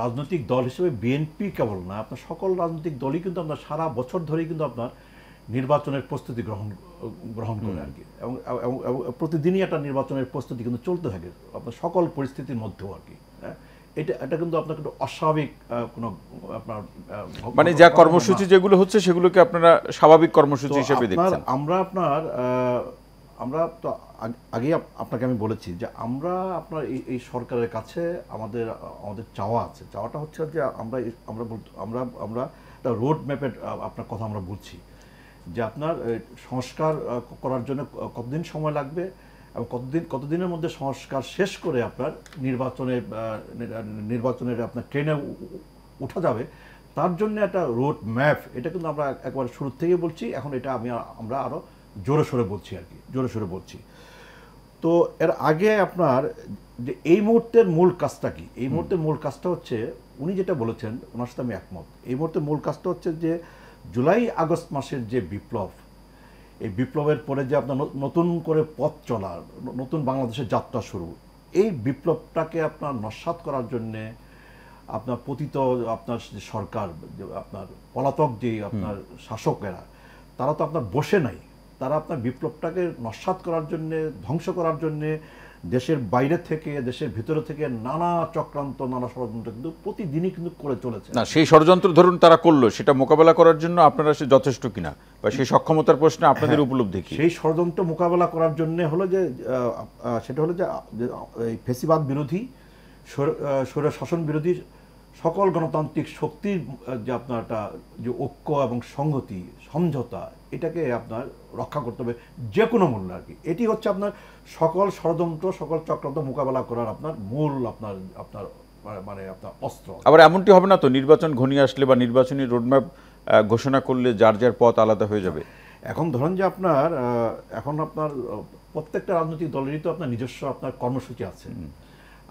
রাজনৈতিক দল হিসেবে বিএনপি কেবল না, আপনার সকল রাজনৈতিক দলই কিন্তু আপনার সারা বছর ধরেই কিন্তু আপনার নির্বাচনের প্রস্তুতি গ্রহণ করে আর কি, এবং প্রতিদিনই একটা নির্বাচনের প্রস্তুতি কিন্তু চলতে থাকে আপনার সকল পরিস্থিতির মধ্যেও আর কি। এটা কিন্তু আপনার কিন্তু অস্বাভাবিক কোনো আপনার মানে যা কর্মসূচি যেগুলো হচ্ছে সেগুলোকে আপনারা স্বাভাবিক কর্মসূচি হিসেবে দেখছেন? আমরা তো আগেই আপনাকে আমি বলেছি যে আমরা আপনার এই সরকারের কাছে আমাদের চাওয়া আছে। চাওয়াটা হচ্ছে যে আমরা একটা রোড ম্যাপের আপনার কথা আমরা বলছি যে আপনার সংস্কার করার জন্য কতদিন সময় লাগবে এবং কতদিনের মধ্যে সংস্কার শেষ করে আপনার নির্বাচনের আপনার ট্রেনে উঠা যাবে, তার জন্য একটা রোড ম্যাপ, এটা কিন্তু আমরা একবার শুরু থেকে বলছি। এখন এটা আমরা আরো জোরে সোরে বলছি আর কি, জোরে সোরে বলছি। তো এর আগে আপনার যে এই মুহূর্তের মূল কাজটা কি, এই মুহূর্তের মূল কাজটা হচ্ছে উনি যেটা বলেছেন ওনার সাথে আমি একমত। এই মুহূর্তে মূল কাজটা হচ্ছে যে জুলাই আগস্ট মাসের যে বিপ্লব, এই বিপ্লবের পরে যে আপনার নতুন করে পথ চলা, নতুন বাংলাদেশের যাত্রা শুরু, এই বিপ্লবটাকে আপনার নস্যাৎ করার জন্যে আপনার পতিত আপনার সরকার, আপনার পলাতক যে আপনার শাসকেরা, তারা তো আপনার বসে নাই। তারা আপনার বিপ্লবটাকে নস্যাৎ করার জন্যে, ধ্বংস করার জন্যে দেশের বাইরে থেকে দেশের ভিতরে থেকে নানা চক্রান্ত, নানা ষড়যন্ত্র কিন্তু প্রতিদিনই কিন্তু করে চলেছে। না, সেই ষড়যন্ত্র ধরুন তারা করলো, সেটা মোকাবেলা করার জন্য আপনারা সে যথেষ্ট কিনা বা সেই সক্ষমতার প্রশ্নে আপনাদের উপলব্ধি কি? সেই ষড়যন্ত্র মোকাবেলা করার জন্য হলো যে সেটা হলো যে এই ফেসিবাদ বিরোধী, স্বৈর শাসন বিরোধী সকল গণতান্ত্রিক শক্তির যে আপনার একটা যে ঐক্য এবং সংহতি, সমঝোতা, এটাকে আপনার রক্ষা করতে হবে যে কোনো মূল্যে আর কি। এটি হচ্ছে আপনার সকল ষড়যন্ত্র, সকল চক্রান্ত মোকাবেলা করার আপনার মূল আপনার মানে আপনার অস্ত্র। আবার এমনটি হবে না তো, নির্বাচন ঘনিয়ে আসলে বা নির্বাচনী রোডম্যাপ ঘোষণা করলে যার যার পথ আলাদা হয়ে যাবে? এখন ধরেন যে আপনার এখন আপনার প্রত্যেকটা রাজনৈতিক দলেরই তো আপনার নিজস্ব আপনার কর্মসূচি আছে।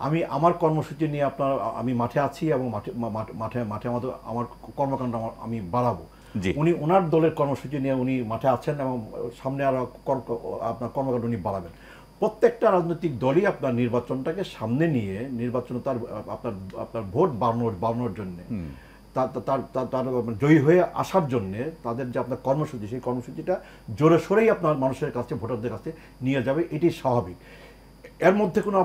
আমি আমার কর্মসূচি নিয়ে আমি মাঠে আছি এবং মাঠে আমার কর্মকাণ্ড আমি বাড়াবো। উনি ওনার দলের কর্মসূচি নিয়ে উনি মাঠে আছেন এবং সামনে আরো আপনার কর্মকাণ্ড উনি বাড়াবেন। প্রত্যেকটা রাজনৈতিক দলই আপনার নির্বাচনটাকে সামনে নিয়ে নির্বাচন তার আপনার ভোট বাড়ানোর জন্য, তার জয়ী হয়ে আসার জন্যে তাদের যে আপনার কর্মসূচি, সেই কর্মসূচিটা জোরে সোরেই আপনার মানুষের কাছে, ভোটারদের কাছে নিয়ে যাবে। এটি স্বাভাবিক। এর মধ্যে কোনো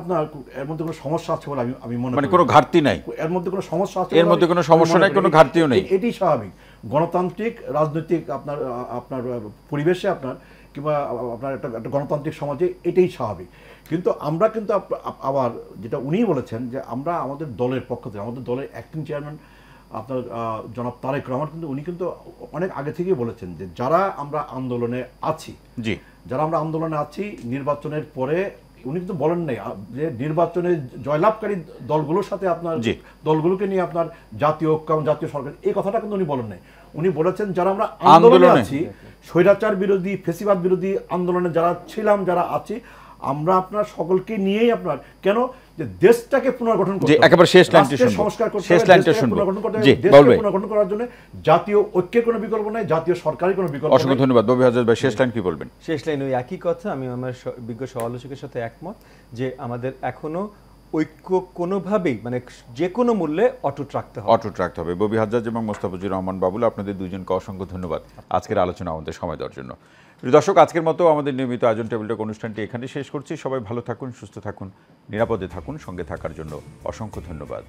সমস্যা আছে বলে আমি মনে করি। কোনো ঘাটতি নাই এর মধ্যে, কোনো সমস্যা আছে এর মধ্যে, কোনো সমস্যা নাই, কোনো ঘাটতিও নেই। এটি স্বাভাবিক গণতান্ত্রিক রাজনৈতিক আপনার পরিবেশে আপনার কিংবা আপনার একটা গণতান্ত্রিক সমাজে এটাই স্বাভাবিক। কিন্তু আমরা কিন্তু আবার যেটা উনিই বলেছেন যে আমরা আমাদের দলের পক্ষ থেকে, আমাদের দলের অ্যাক্টিং চেয়ারম্যান আপনার জনাব তারেক রহমান কিন্তু উনি কিন্তু অনেক আগে থেকেই বলেছেন যে যারা আমরা আন্দোলনে আছি, নির্বাচনের পরে উনি কিন্তু বলেন নাই যে নির্বাচনে জয়লাভকারী দলগুলোর সাথে আপনার দলগুলোকে নিয়ে আপনার জাতীয় ঐক্য এবং জাতীয় সরকার, এই কথাটা কিন্তু উনি বলেন নাই। উনি বলেছেন যারা আমরা আন্দোলনে আছি, স্বৈরাচার বিরোধী, ফেসিবাদ বিরোধী আন্দোলনে যারা ছিলাম, যারা আছি, আমরা আপনার সকলকে নিয়েই আপনার কেন যে দেশটাকে পুনর্গঠন করতে হবে, একেবারে শেষ লাইনটি শুনবো, সংস্কার করতে শেষ হবে, লাইনটা শুনবো। দেশকে পুনর্গঠন করার জন্য জাতীয় ঐক্যের কোনো বিকল্প নাই, জাতীয় সরকারের কোনো বিকল্প নাই। অসংখ্য ধন্যবাদ। ববি হাজত ভাই, শেষ লাইন কি বলবেন? শেষ লাইন ওই একই কথা, আমি আমার বিজ্ঞ সমালোচকের সাথে একমত যে আমাদের এখনো ঐক্য কোনোভাবেই, মানে যে কোনো মূল্যে অটুট রাখতে হবে। ববি হাজত এবং মোস্তাফিজুর রহমান বাবুল, আপনাদের দুইজনকে অসংখ্য ধন্যবাদ আজকের আলোচনা আমাদের সময় দেওয়ার জন্য। দর্শক, আজকের মতো আমাদের নিয়মিত আয়োজন টেবিল টক অনুষ্ঠানটি এখানে শেষ করছি। সবাই ভালো থাকুন, সুস্থ থাকুন, নিরাপদে থাকুন। সঙ্গে থাকার জন্য অসংখ্য ধন্যবাদ।